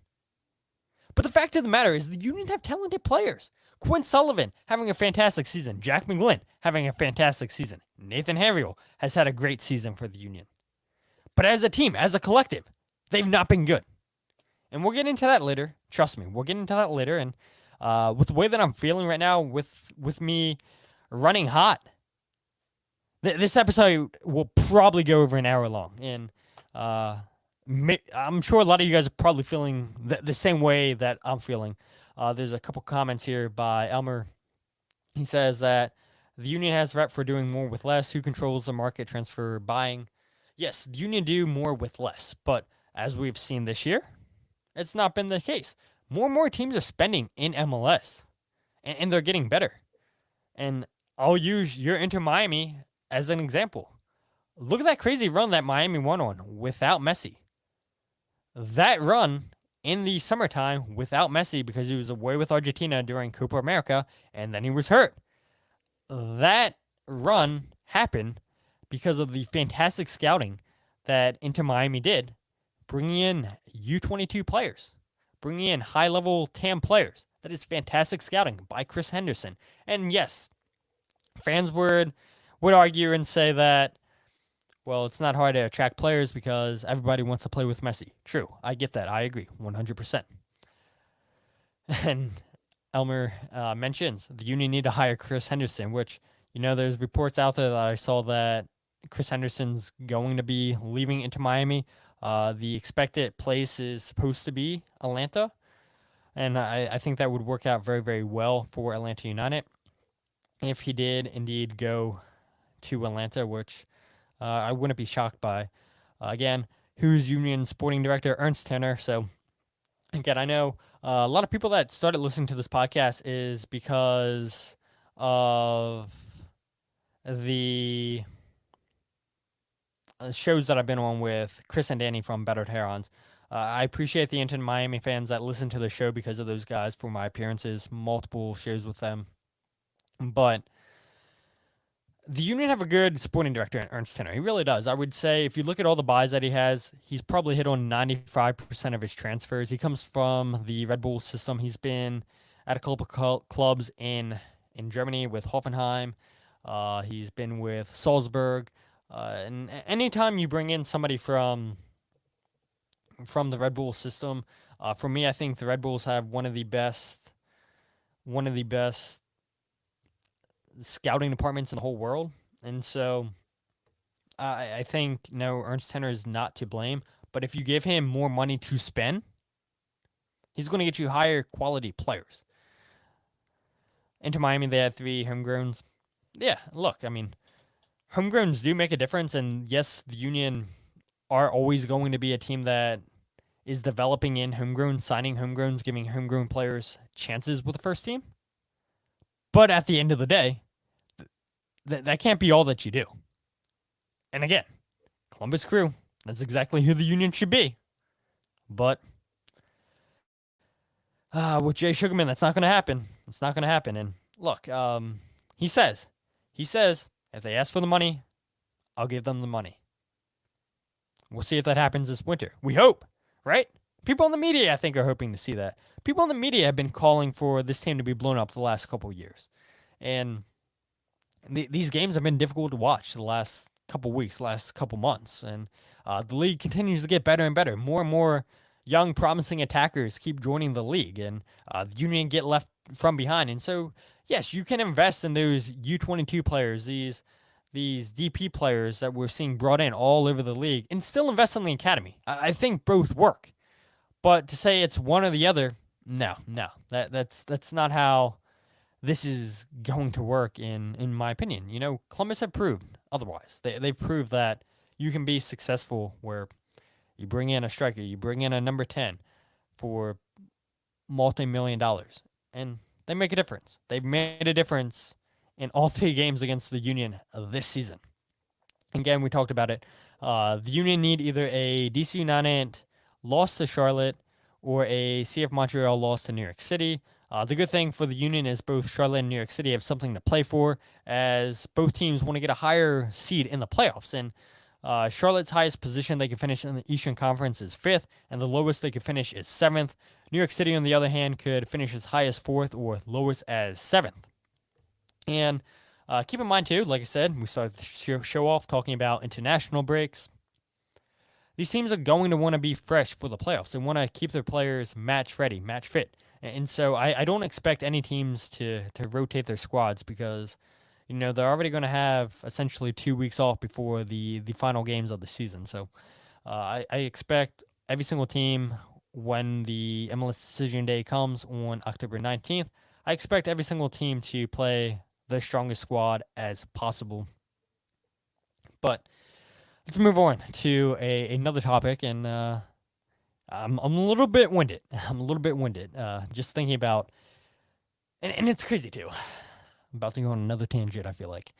But the fact of the matter is the Union have talented players. Quinn Sullivan having a fantastic season. Jack McGlynn having a fantastic season. Nathan Harriel has had a great season for the Union. But as a team, as a collective, they've not been good. And we'll get into that later. Trust me, we'll get into that later. And with the way that I'm feeling right now, with me running hot, this episode will probably go over an hour long. And I'm sure a lot of you guys are probably feeling the same way that I'm feeling. There's a couple comments here by Elmer. He says that the Union has rep for doing more with less. Who controls the market transfer buying? Yes, the Union do more with less, but as we've seen this year, it's not been the case. More and more teams are spending in MLS, and they're getting better. And I'll use your Inter Miami as an example. Look at that crazy run that Miami won on without Messi. That run in the summertime without Messi because he was away with Argentina during Copa America, and then he was hurt. That run happened because of the fantastic scouting that Inter Miami did, bringing in U22 players, bringing in high-level TAM players. That is fantastic scouting by Chris Henderson. And yes, fans would argue and say that, well, it's not hard to attract players because everybody wants to play with Messi. True, I get that. I agree, 100%. And Elmer mentions the Union need to hire Chris Henderson, which, there's reports out there that I saw that Chris Henderson's going to be leaving Inter Miami. The expected place is supposed to be Atlanta. And I think that would work out very, very well for Atlanta United if he did indeed go to Atlanta, which I wouldn't be shocked by. Again, who's Union sporting director? Ernst Tanner. So, again, I know a lot of people that started listening to this podcast is because of the shows that I've been on with Chris and Danny from Battered Herons. I appreciate the Inter Miami fans that listen to the show because of those guys for my appearances, multiple shows with them. But the Union have a good sporting director in Ernst Tanner. He really does. I would say if you look at all the buys that he has, he's probably hit on 95% of his transfers. He comes from the Red Bull system. He's been at a couple of clubs in Germany with Hoffenheim. He's been with Salzburg. And anytime you bring in somebody from the Red Bull system, for me, I think the Red Bulls have one of the best scouting departments in the whole world. And so I think, Ernst Tanner is not to blame. But if you give him more money to spend, he's going to get you higher quality players. Inter Miami, they had 3 homegrowns. Yeah, look, homegrowns do make a difference, and yes, the Union are always going to be a team that is developing in homegrown, signing homegrowns, giving homegrown players chances with the first team. But at the end of the day, that can't be all that you do. And again, Columbus Crew, that's exactly who the Union should be. But with Jay Sugarman, that's not going to happen. It's not going to happen. And look, he says, if they ask for the money, I'll give them the money. We'll see if that happens this winter. We hope, right? People in the media, I think, are hoping to see that. People in the media have been calling for this team to be blown up the last couple of years. And these games have been difficult to watch the last couple weeks, last couple months. And the league continues to get better and better. More and more young, promising attackers keep joining the league, and the Union get left from behind. And so, yes, you can invest in those U22 players, these DP players that we're seeing brought in all over the league, and still invest in the academy. I think both work. But to say it's one or the other, no. That's not how this is going to work in my opinion. You know, Columbus have proved otherwise. They've proved that you can be successful where you bring in a striker, you bring in a number 10 for multi-million dollars, and they make a difference. They've made a difference in all 3 games against the Union this season. Again, we talked about it. The Union need either a DC United loss to Charlotte or a CF Montreal loss to New York City. The good thing for the Union is both Charlotte and New York City have something to play for, as both teams want to get a higher seed in the playoffs. And Charlotte's highest position they can finish in the Eastern Conference is 5th, and the lowest they could finish is 7th. New York City, on the other hand, could finish as high as 4th or lowest as 7th. And keep in mind, too, like I said, we started the show off talking about international breaks. These teams are going to want to be fresh for the playoffs. They want to keep their players match ready, match fit. And so I don't expect any teams to rotate their squads, because you know they're already going to have essentially 2 weeks off before the final games of the season. So I expect every single team, when the MLS decision day comes on October 19th, I expect every single team to play their strongest squad as possible. But let's move on to another topic, and I'm a little bit winded. Just thinking about, and it's crazy too. I'm about to go on another tangent, I feel like.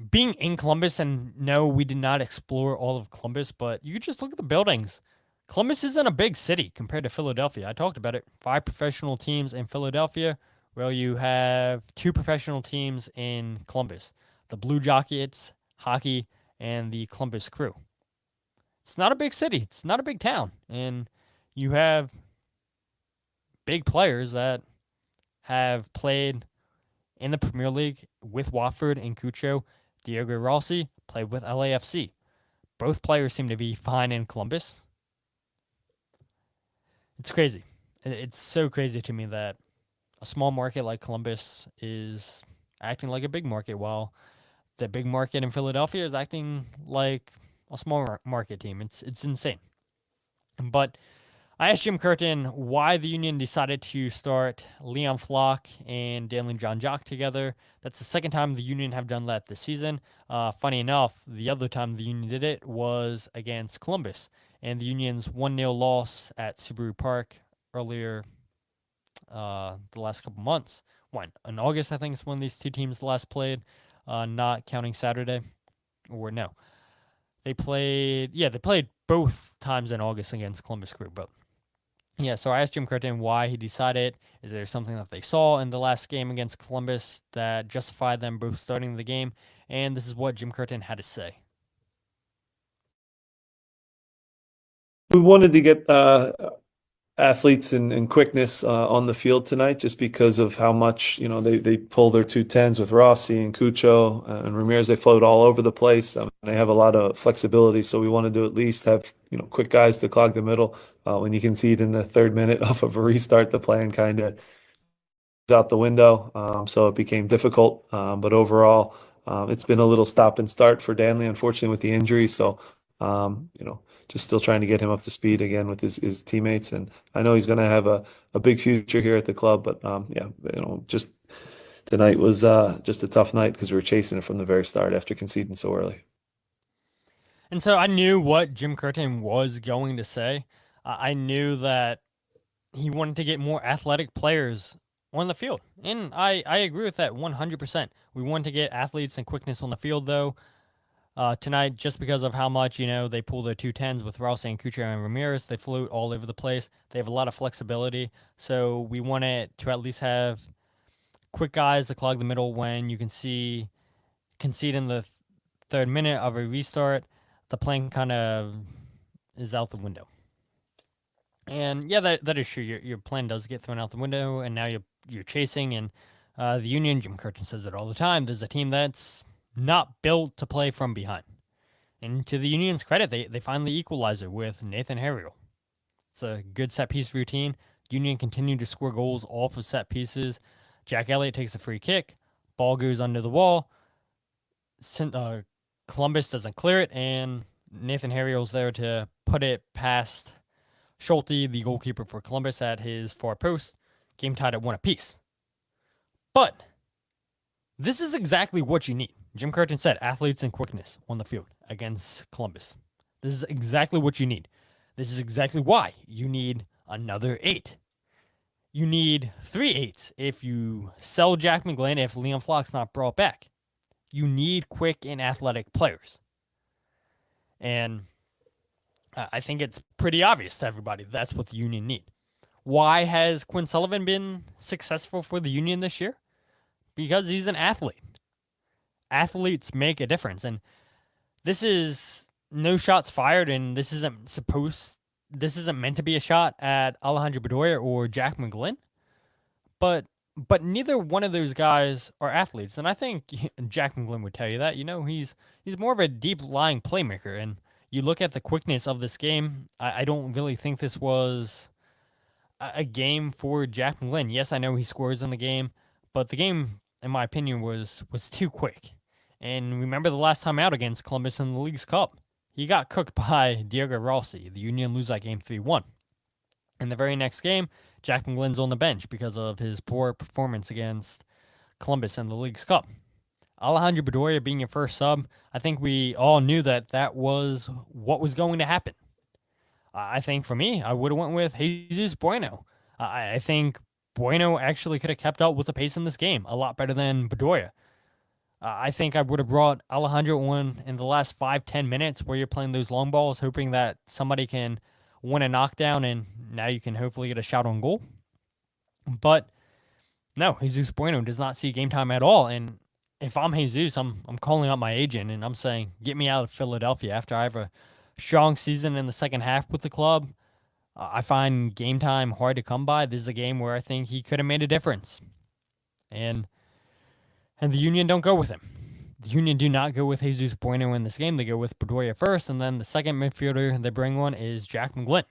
Being in Columbus, and no, we did not explore all of Columbus, but you could just look at the buildings. Columbus isn't a big city compared to Philadelphia. I talked about it. 5 professional teams in Philadelphia. Well, you have 2 professional teams in Columbus. The Blue Jackets, hockey, and the Columbus Crew. It's not a big city. It's not a big town. And you have big players that have played in the Premier League with Watford and Cucho. Diego Rossi played with LAFC. Both players seem to be fine in Columbus. It's crazy. It's so crazy to me that a small market like Columbus is acting like a big market, while the big market in Philadelphia is acting like a small market team. It's insane. But I asked Jim Curtin why the Union decided to start Leon Flock and Daniel John Jock together. That's the second time the Union have done that this season. Funny enough, the other time the Union did it was against Columbus, and the Union's 1-0 loss at Subaru Park earlier the last couple months. In August, I think, is when these two teams last played, not counting Saturday. Or no. They played both times in August against Columbus Crew. But yeah, so I asked Jim Curtin why he decided. Is there something that they saw in the last game against Columbus that justified them both starting the game? And this is what Jim Curtin had to say. We wanted to get athletes and quickness on the field tonight, just because of how much, they pull their 210s with Rossi and Cucho and Ramirez. They float all over the place. They have a lot of flexibility, so we wanted to at least have quick guys to clog the middle. When you concede in the 3rd minute off of a restart, the plan kind of out the window, so it became difficult. But overall, it's been a little stop and start for Danley, unfortunately, with the injury. So just still trying to get him up to speed again with his teammates. And I know he's going to have a big future here at the club. But just tonight was just a tough night because we were chasing it from the very start after conceding so early. And so I knew what Jim Curtin was going to say. I knew that he wanted to get more athletic players on the field. And I agree with that 100%. We want to get athletes and quickness on the field, though, tonight, just because of how much, they pull their 210s with Rossi and Kuchar and Ramirez. They float all over the place. They have a lot of flexibility. So we want it to at least have quick guys to clog the middle when you can see concede in the third minute of a restart. The plan kind of is out the window. And yeah, that is true. Your plan does get thrown out the window, and now you're chasing. And the Union, Jim Curtin says it all the time. There's a team that's not built to play from behind. And to the Union's credit, they finally equalizer with Nathan Harriel. It's a good set piece routine. Union continued to score goals off of set pieces. Jack Elliott takes a free kick. Ball goes under the wall. Columbus doesn't clear it, and Nathan Harriel's there to put it past Schulte, the goalkeeper for Columbus, at his far post. Game tied at 1 apiece. But this is exactly what you need. Jim Curtin said athletes and quickness on the field against Columbus. This is exactly what you need. This is exactly why you need another 8. You need 3 8s if you sell Jack McGlynn, if Liam Flock's not brought back. You need quick and athletic players. And I think it's pretty obvious to everybody that's what the Union need. Why has Quinn Sullivan been successful for the Union this year? Because he's an athlete. Athletes make a difference. And this is no shots fired, and this isn't meant to be a shot at Alejandro Bedoya or Jack McGlynn. But neither one of those guys are athletes. And I think Jack McGlynn would tell you that. He's more of a deep-lying playmaker. And you look at the quickness of this game, I don't really think this was a game for Jack McGlynn. Yes, I know he scores in the game, but the game, in my opinion, was too quick. And remember the last time out against Columbus in the League's Cup, he got cooked by Diego Rossi. The Union lose that game 3-1. In the very next game, Jack McGlynn's on the bench because of his poor performance against Columbus in the League's Cup. Alejandro Bedoya being your first sub, I think we all knew that was what was going to happen. I think for me, I would have went with Jesus Bueno. I think Bueno actually could have kept up with the pace in this game a lot better than Bedoya. I think I would have brought Alejandro on in the last 5-10 minutes where you're playing those long balls, hoping that somebody can win a knockdown, and now you can hopefully get a shot on goal. But no, Jesus Bueno does not see game time at all. And if I'm Jesus, I'm calling up my agent and I'm saying, get me out of Philadelphia after I have a strong season in the second half with the club. I find game time hard to come by. This is a game where I think he could have made a difference. And the Union don't go with him. The Union do not go with Jesus Bueno in this game. They go with Bedoya first, and then the second midfielder they bring on is Jack McGlynn.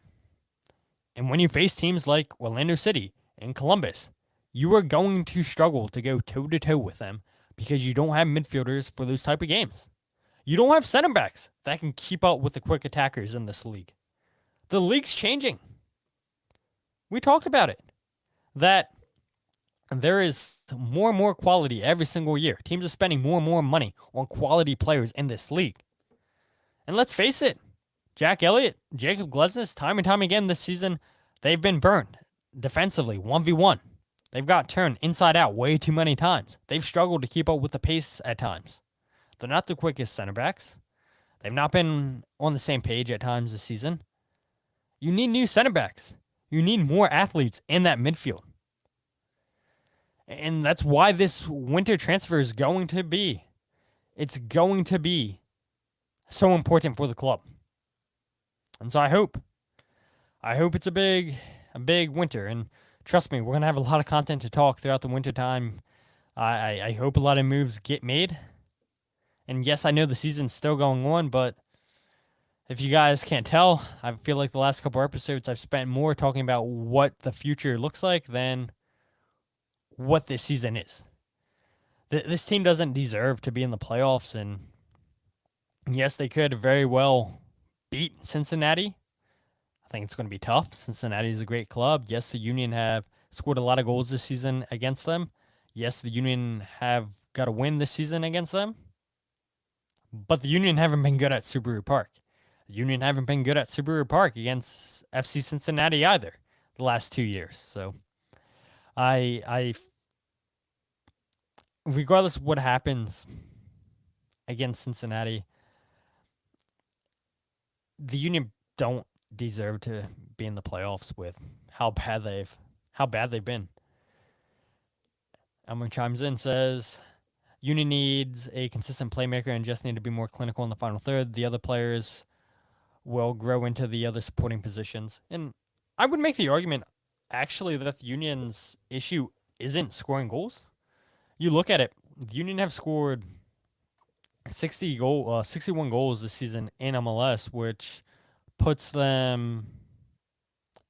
And when you face teams like Orlando City and Columbus, you are going to struggle to go toe-to-toe with them because you don't have midfielders for those type of games. You don't have center backs that can keep up with the quick attackers in this league. The league's changing. We talked about it. That there is more and more quality every single year. Teams are spending more and more money on quality players in this league. And let's face it, Jack Elliott, Jacob Glesnes, time and time again this season, they've been burned defensively, 1v1. They've got turned inside out way too many times. They've struggled to keep up with the pace at times. They're not the quickest center backs. They've not been on the same page at times this season. You need new center backs. You need more athletes in that midfield. And that's why this winter transfer is going to be so important for the club. And so I hope it's a big winter. And trust me, we're going to have a lot of content to talk throughout the winter time. I hope a lot of moves get made. And yes, I know the season's still going on, but if you guys can't tell, I feel like the last couple episodes I've spent more talking about what the future looks like than what this season is. This team doesn't deserve to be in the playoffs, and yes, they could very well beat Cincinnati. I think it's going to be tough. Cincinnati is a great club. Yes, the Union have scored a lot of goals this season against them. Yes, the Union have got a win this season against them. But the Union haven't been good at Subaru Park. The Union haven't been good at Subaru Park against FC Cincinnati either the last 2 years. So I regardless of what happens against Cincinnati, the Union don't deserve to be in the playoffs with how bad they've been. Elmer chimes in, says Union needs a consistent playmaker and just need to be more clinical in the final third. The other players will grow into the other supporting positions. And I would make the argument actually that the Union's issue isn't scoring goals. You look at it, the Union have scored 61 goals this season in MLS, which puts them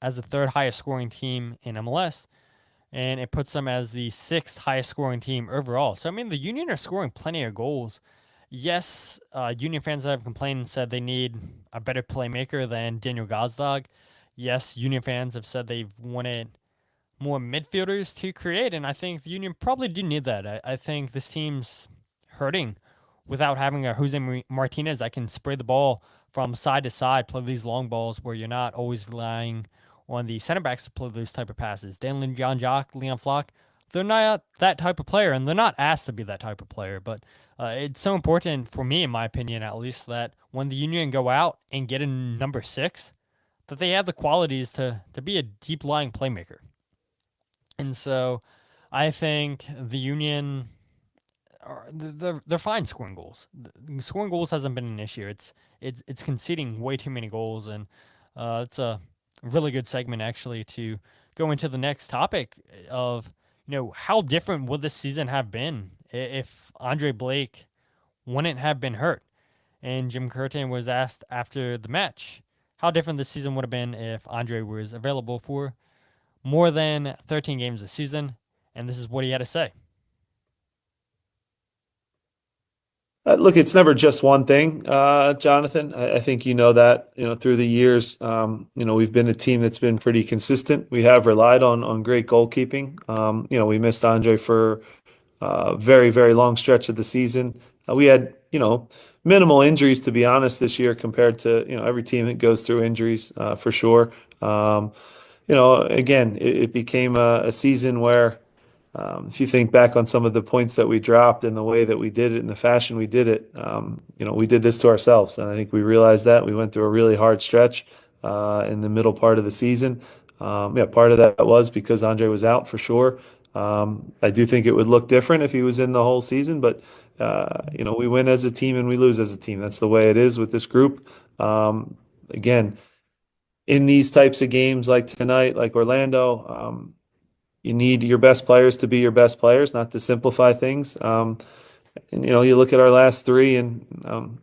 as the third highest scoring team in MLS, and it puts them as the sixth highest scoring team overall. So, I mean, the Union are scoring plenty of goals. Yes, Union fans have complained and said they need a better playmaker than Daniel Gazdag. Yes, Union fans have said they've wanted more midfielders to create, and I think the Union probably do need that. I think this team's hurting without having a Jose Martinez that can spray the ball from side to side, play these long balls where you're not always relying on the center backs to play those type of passes. Danlin, John Jock, Leon Flock, they're not that type of player, and they're not asked to be that type of player. But it's so important for me, in my opinion, at least, that when the Union go out and get a number 6, that they have the qualities to be a deep-lying playmaker. And so I think the Union, they're fine scoring goals. Scoring goals hasn't been an issue. It's conceding way too many goals, and it's a really good segment actually to go into the next topic of how different would this season have been if Andre Blake wouldn't have been hurt. And Jim Curtin was asked after the match how different this season would have been if Andre was available for more than 13 games this season, and this is what he had to say. Look, it's never just one thing, Jonathan. I think you know that, through the years, we've been a team that's been pretty consistent. We have relied on great goalkeeping. We missed Andre for a very, very long stretch of the season. We had, minimal injuries, to be honest, this year compared to, every team that goes through injuries, for sure. Again, it became a season where, if you think back on some of the points that we dropped and the way that we did it and the fashion we did it, we did this to ourselves. And I think we realized that. We went through a really hard stretch in the middle part of the season. Part of that was because Andre was out for sure. I do think it would look different if he was in the whole season, but we win as a team and we lose as a team. That's the way it is with this group. Again, in these types of games like tonight, like Orlando, you need your best players to be your best players, not to simplify things. And you look at our last 3, and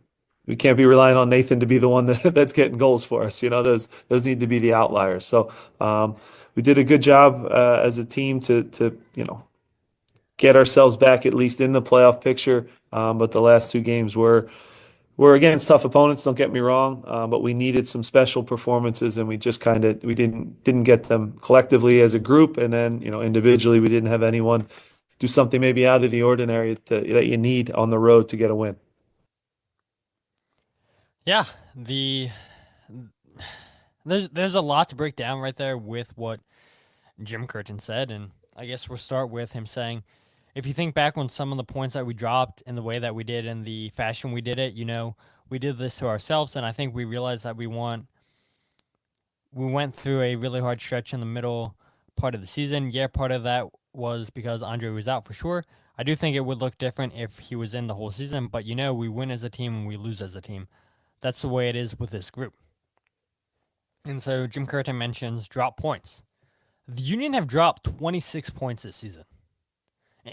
we can't be relying on Nathan to be the one that's getting goals for us. Those need to be the outliers. So we did a good job as a team to get ourselves back at least in the playoff picture. But the last 2 games were against tough opponents, don't get me wrong, but we needed some special performances, and we just we didn't get them collectively as a group, and then individually we didn't have anyone do something maybe out of the ordinary that you need on the road to get a win. Yeah, there's a lot to break down right there with what Jim Curtin said, and I guess we'll start with him saying, if you think back on some of the points that we dropped and the way that we did and the fashion we did it, we did this to ourselves, and I think we realized that we went through a really hard stretch in the middle part of the season. Yeah, part of that was because Andre was out for sure. I do think it would look different if he was in the whole season, but we win as a team and we lose as a team. That's the way it is with this group. And so Jim Curtin mentions drop points. The Union have dropped 26 points this season.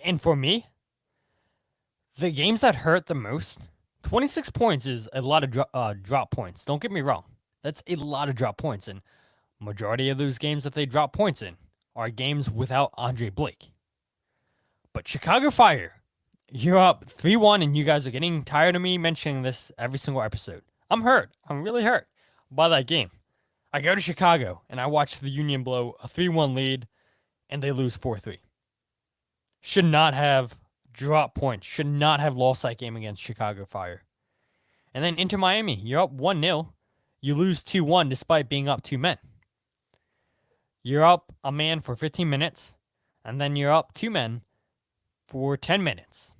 And for me, the games that hurt the most, 26 points is a lot of drop points. Don't get me wrong. That's a lot of drop points. And majority of those games that they drop points in are games without Andre Blake. But Chicago Fire, you're up 3-1, and you guys are getting tired of me mentioning this every single episode. I'm hurt. I'm really hurt by that game. I go to Chicago, and I watch the Union blow a 3-1 lead, and they lose 4-3. Should not have dropped points. Should not have lost that game against Chicago Fire. And then Inter Miami, you're up 1-0. You lose 2-1 despite being up 2 men. You're up a man for 15 minutes, and then you're up 2 men for 10 minutes.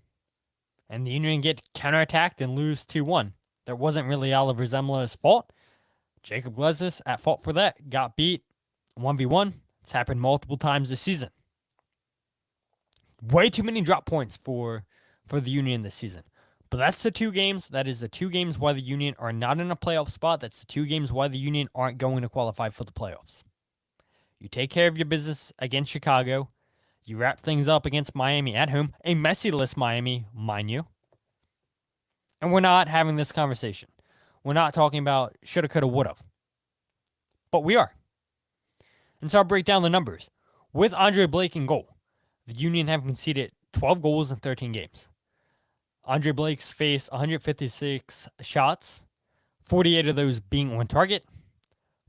And the Union get counterattacked and lose 2-1. That wasn't really Oliver Zemla's fault. Jacob Glesnes, at fault for that, got beat 1v1. It's happened multiple times this season. Way too many drop points for the Union this season. But that's the 2 games. That is the 2 games why the Union are not in a playoff spot. That's the 2 games why the Union aren't going to qualify for the playoffs. You take care of your business against Chicago. You wrap things up against Miami at home. A messy-less Miami, mind you. And we're not having this conversation. We're not talking about shoulda, coulda, woulda. But we are. And so I'll break down the numbers. With Andre Blake in goal, the Union have conceded 12 goals in 13 games. Andre Blake's faced 156 shots, 48 of those being on target.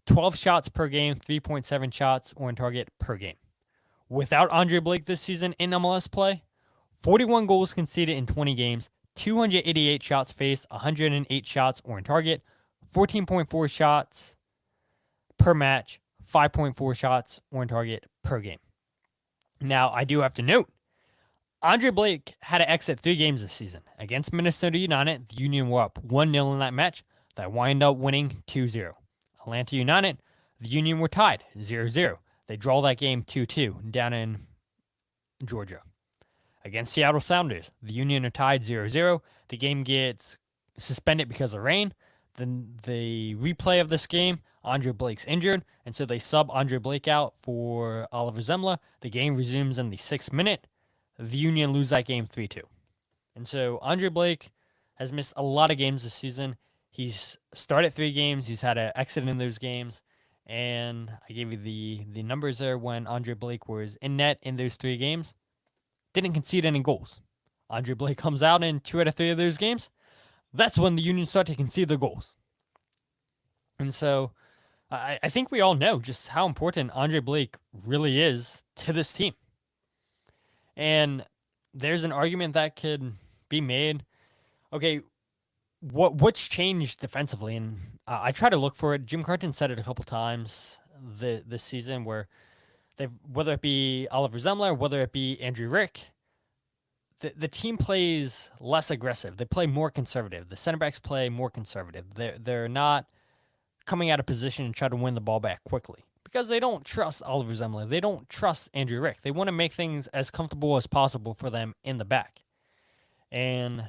12 shots per game, 3.7 shots on target per game. Without Andre Blake this season in MLS play, 41 goals conceded in 20 games, 288 shots faced, 108 shots on target, 14.4 shots per match, 5.4 shots on target per game. Now, I do have to note, Andre Blake had to exit 3 games this season. Against Minnesota United, the Union were up 1-0 in that match. They wind up winning 2-0. Atlanta United, the Union were tied 0-0. They draw that game 2-2 down in Georgia. Against Seattle Sounders, the Union are tied 0-0. The game gets suspended because of rain. Then the replay of this game, Andre Blake's injured, and so they sub Andre Blake out for Oliver Zemla. The game resumes in the 6th minute. The Union lose that game 3-2. And so Andre Blake has missed a lot of games this season. He's started 3 games. He's had an exit in those games. And I gave you the numbers there when Andre Blake was in net in those 3 games. Didn't concede any goals. Andre Blake comes out in 2 out of 3 of those games. That's when the Union start to concede their goals. And so I think we all know just how important Andre Blake really is to this team. And there's an argument that could be made. Okay, what's changed defensively? And I try to look for it. Jim Curtin said it a couple times this season where whether it be Oliver Zemler, whether it be Andrew Rick, the team plays less aggressive. They play more conservative. The center backs play more conservative. They're not coming out of position and try to win the ball back quickly because they don't trust Oliver Zemler. They don't trust Andrew Rick. They want to make things as comfortable as possible for them in the back. And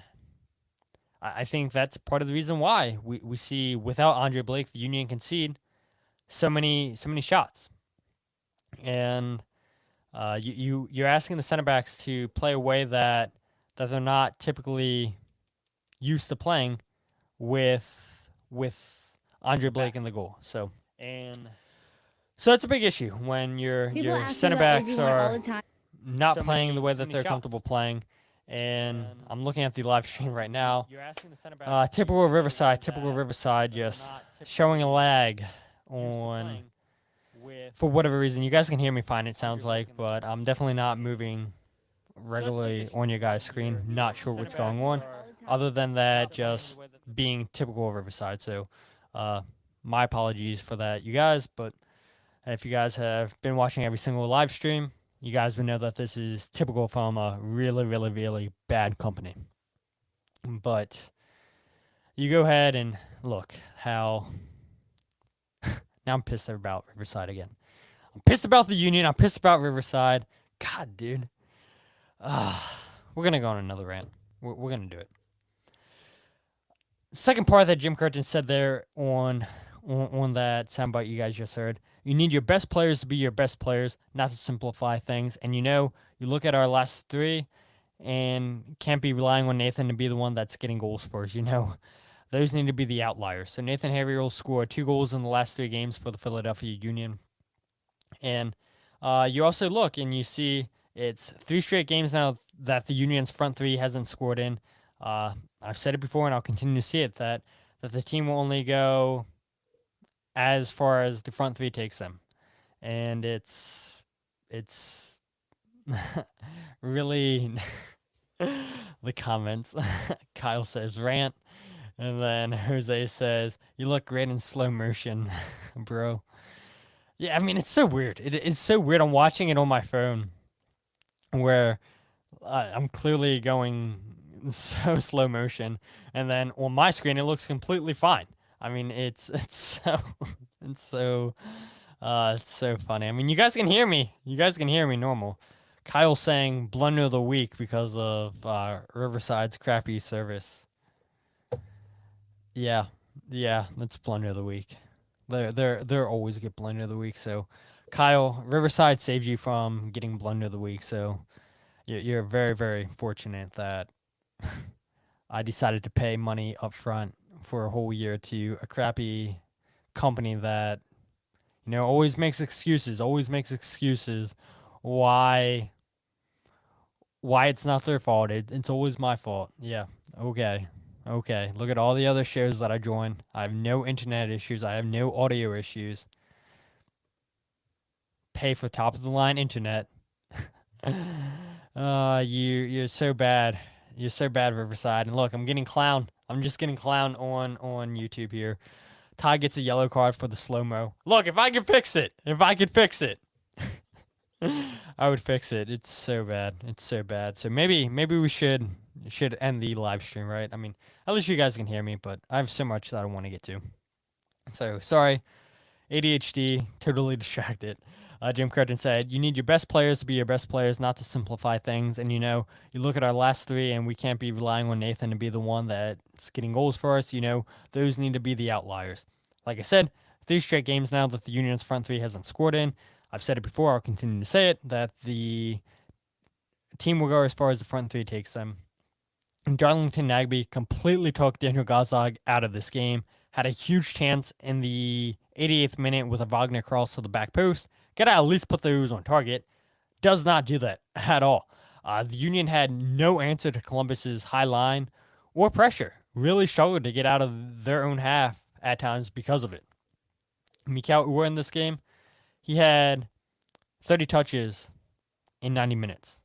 I think that's part of the reason why we see without Andre Blake, the Union concede so many shots. And you're asking the center backs to play a way that they're not typically used to playing with Andre Blake in the goal. So it's a big issue when your center backs are not playing the way that they're comfortable playing. And I'm looking at the live stream right now. Typical Riverside just showing a lag on, for whatever reason. You guys can hear me fine, it sounds like, but I'm definitely not moving regularly on your guys' screen. Not sure what's going on, other than that just being typical Riverside. So my apologies for that, you guys, but if you guys have been watching every single live stream, you guys would know that this is typical from a really, really, really bad company. But you go ahead and look how... Now I'm pissed about Riverside again. I'm pissed about the Union. I'm pissed about Riverside. God, dude. We're going to go on another rant. We're going to do it. Second part that Jim Curtin said there on that soundbite you guys just heard. You need your best players to be your best players, not to simplify things. And you look at our last 3 and can't be relying on Nathan to be the one that's getting goals for us. Those need to be the outliers. So Nathan Haverhill scored 2 goals in the last 3 games for the Philadelphia Union. And you also look and you see it's 3 straight games now that the Union's front 3 hasn't scored in. I've said it before and I'll continue to see it, that the team will only go as far as the front 3 takes them. And it's really the comments. Kyle says rant. And then Jose says, "You look great in slow motion, bro." Yeah, I mean, it's so weird. It is so weird. I'm watching it on my phone where I'm clearly going so slow motion, and then on my screen it looks completely fine. I mean, it's so it's so funny. I mean, you guys can hear me. You guys can hear me normal. Kyle saying blunder of the week because of Riverside's crappy service. Yeah, yeah, that's blunder of the week. They're always get blunder of the week. So, Kyle, Riverside saved you from getting blunder of the week. So, you're very very fortunate that I decided to pay money up front for a whole year to a crappy company that always makes excuses why it's not their fault. It's always my fault. Yeah. Okay. Okay. Look at all the other shows that I join. I have no internet issues. I have no audio issues. Pay for top of the line internet. You're so bad. You're so bad, Riverside. And look, I'm getting clown. I'm just getting clown on YouTube here. Todd gets a yellow card for the slow-mo. Look, if I could fix it. I would fix it. It's so bad. It's so bad. So maybe we should end the live stream, right? I mean, at least you guys can hear me, but I have so much that I want to get to. So sorry, ADHD, totally distracted. Jim Curtin said, "You need your best players to be your best players, not to simplify things." And you look at our last three, and we can't be relying on Nathan to be the one that's getting goals for us. Those need to be the outliers. Like I said, 3 straight games now that the Union's front three hasn't scored in. I've said it before, I'll continue to say it, that the team will go as far as the front three takes them. And Darlington Nagbe completely took Daniel Gazdag out of this game. Had a huge chance in the 88th minute with a Wagner cross to the back post. Got to at least put those on target. Does not do that at all. The Union had no answer to Columbus's high line or pressure. Really struggled to get out of their own half at times because of it. Mikal Uhre in this game, he had 30 touches in 90 minutes.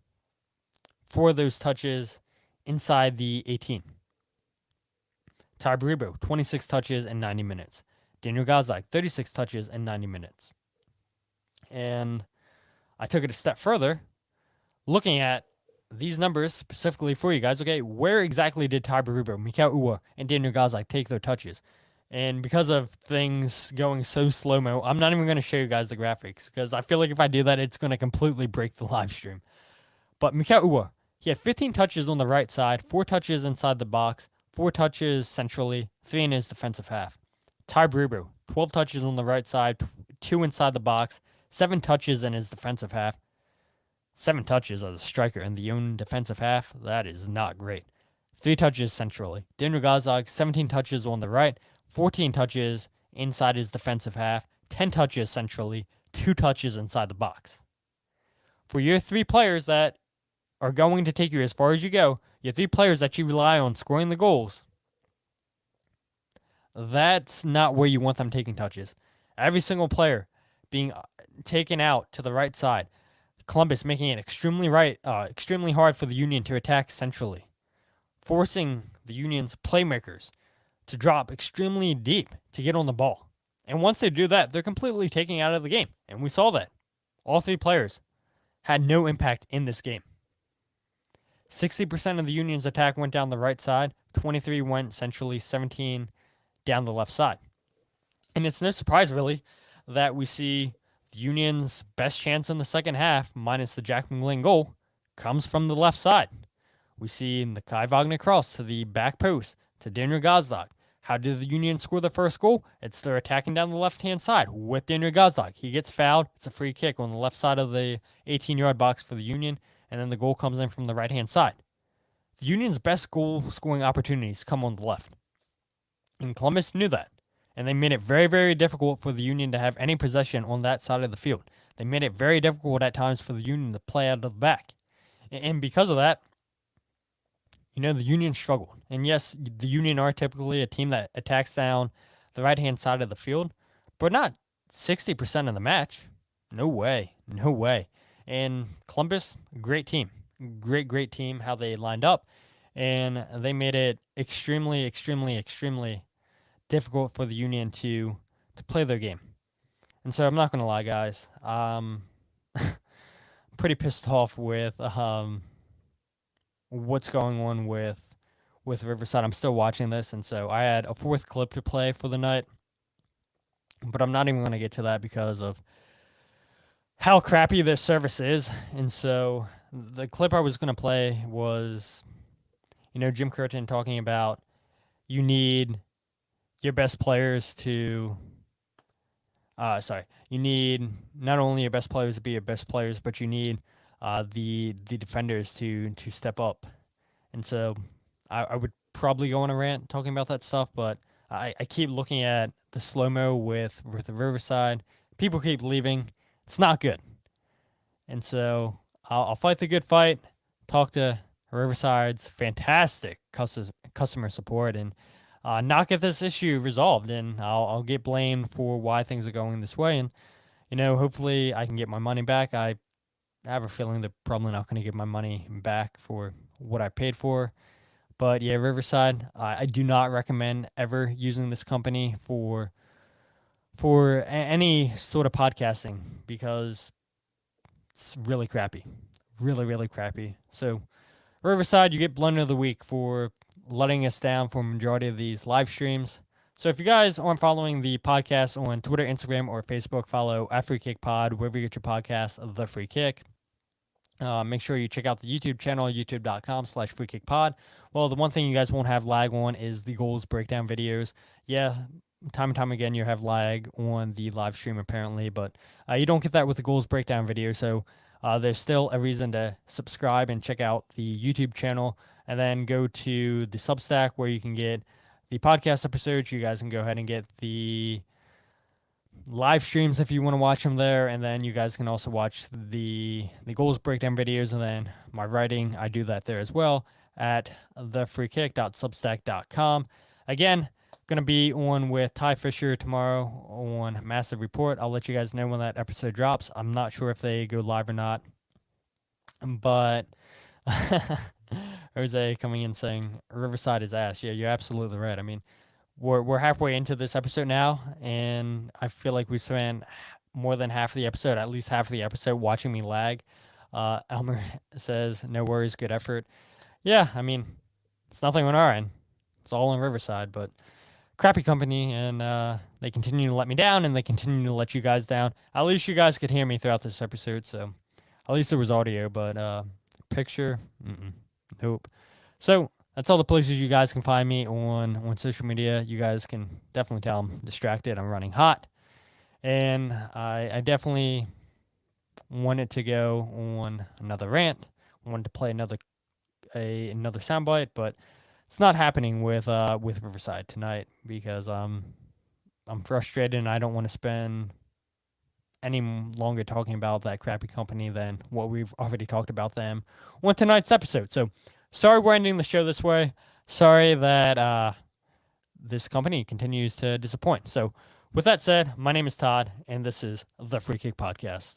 4 of those touches inside the 18. Ty Baribo, 26 touches in 90 minutes. Daniel Gazdag, 36 touches in 90 minutes. And I took it a step further, looking at these numbers specifically for you guys. Okay, where exactly did Ty Baribo, Mikal Uhre, and Daniel Gazdag take their touches? And because of things going so slow-mo, I'm not even going to show you guys the graphics because I feel like if I do that, it's going to completely break the live stream. But Mikal Uhre, he had 15 touches on the right side, 4 touches inside the box, 4 touches centrally, 3 in his defensive half. Ty Baribo, 12 touches on the right side, 2 inside the box, 7 touches in his defensive half. 7 touches as a striker in the own defensive half, that is not great. 3 touches centrally. Daniel Gazdag, 17 touches on the right, 14 touches inside his defensive half, 10 touches centrally, 2 touches inside the box. For your 3 players that are going to take you as far as you go, your 3 players that you rely on scoring the goals, that's not where you want them taking touches. Every single player being taken out to the right side. Columbus making it extremely hard for the Union to attack centrally, forcing the Union's playmakers to drop extremely deep to get on the ball. And once they do that, they're completely taken out of the game. And we saw that. All 3 players had no impact in this game. 60% of the Union's attack went down the right side, 23 went centrally, 17 down the left side. And it's no surprise, really, that we see the Union's best chance in the second half, minus the Jack McGlynn goal, comes from the left side. We see the Kai Wagner cross to the back post to Daniel Gazdag. How did the Union score the first goal? It's they're attacking down the left-hand side with Daniel Gazdag. He gets fouled. It's a free kick on the left side of the 18-yard box for the Union, and then the goal comes in from the right-hand side. The Union's best goal-scoring opportunities come on the left. And Columbus knew that. And they made it very, very difficult for the Union to have any possession on that side of the field. They made it very difficult at times for the Union to play out of the back. And because of that, the Union struggled. And yes, the Union are typically a team that attacks down the right-hand side of the field, but not 60% of the match. No way. No way. And Columbus, great team. Great team, how they lined up. And they made it extremely, extremely, extremely difficult for the Union to play their game. And so I'm not going to lie, guys. Pretty pissed off with what's going on with Riverside. I'm still watching this, and so I had a fourth clip to play for the night, but I'm not even going to get to that because of how crappy this service is. And so the clip I was going to play was, Jim Curtin talking about you need your best players to you need not only your best players to be your best players, but you need the defenders to step up. And so I would probably go on a rant talking about that stuff, but I keep looking at the slow-mo with the Riverside. People keep leaving. It's not good. And so I'll fight the good fight, talk to Riverside's fantastic customer support, and not get this issue resolved. And I'll get blamed for why things are going this way. And, hopefully I can get my money back. I have a feeling they're probably not going to give my money back for what I paid for. But yeah, Riverside, I do not recommend ever using this company for any sort of podcasting because it's really crappy. Really, really crappy. So Riverside, you get Blunder of the Week for letting us down for a majority of these live streams. So if you guys aren't following the podcast on Twitter, Instagram, or Facebook, follow @FreeKickPod, wherever you get your podcast, The Free Kick. Make sure you check out the YouTube channel, youtube.com/FreeKickPod. Well, the one thing you guys won't have lag on is the goals breakdown videos. Yeah, time and time again you have lag on the live stream apparently, but you don't get that with the goals breakdown video. So there's still a reason to subscribe and check out the YouTube channel, and then go to the Substack where you can get the podcast episodes. You guys can go ahead and get the live streams if you want to watch them there, and then you guys can also watch the goals breakdown videos, and then my writing, I do that there as well at thefreekick.substack.com. Again, going to be on with Ty Fisher tomorrow on Massive Report. I'll let you guys know when that episode drops. I'm not sure if they go live or not, but Jose coming in saying Riverside is ass. Yeah, you're absolutely right. I mean, we're halfway into this episode now, and I feel like we spent more than half the episode, at least half of the episode, watching me lag. Elmer says, no worries, good effort. Yeah, I mean, it's nothing on our end. It's all on Riverside, but crappy company, and they continue to let me down, and they continue to let you guys down. At least you guys could hear me throughout this episode, so at least there was audio, but picture, nope. So that's all the places you guys can find me on social media. You guys can definitely tell I'm distracted. I'm running hot. And I definitely wanted to go on another rant. I wanted to play another soundbite, but it's not happening with Riverside tonight because I'm frustrated and I don't want to spend any longer talking about that crappy company than what we've already talked about them on tonight's episode. So sorry we're ending the show this way. Sorry that this company continues to disappoint. So with that said, my name is Todd, and this is The Free Kick Podcast.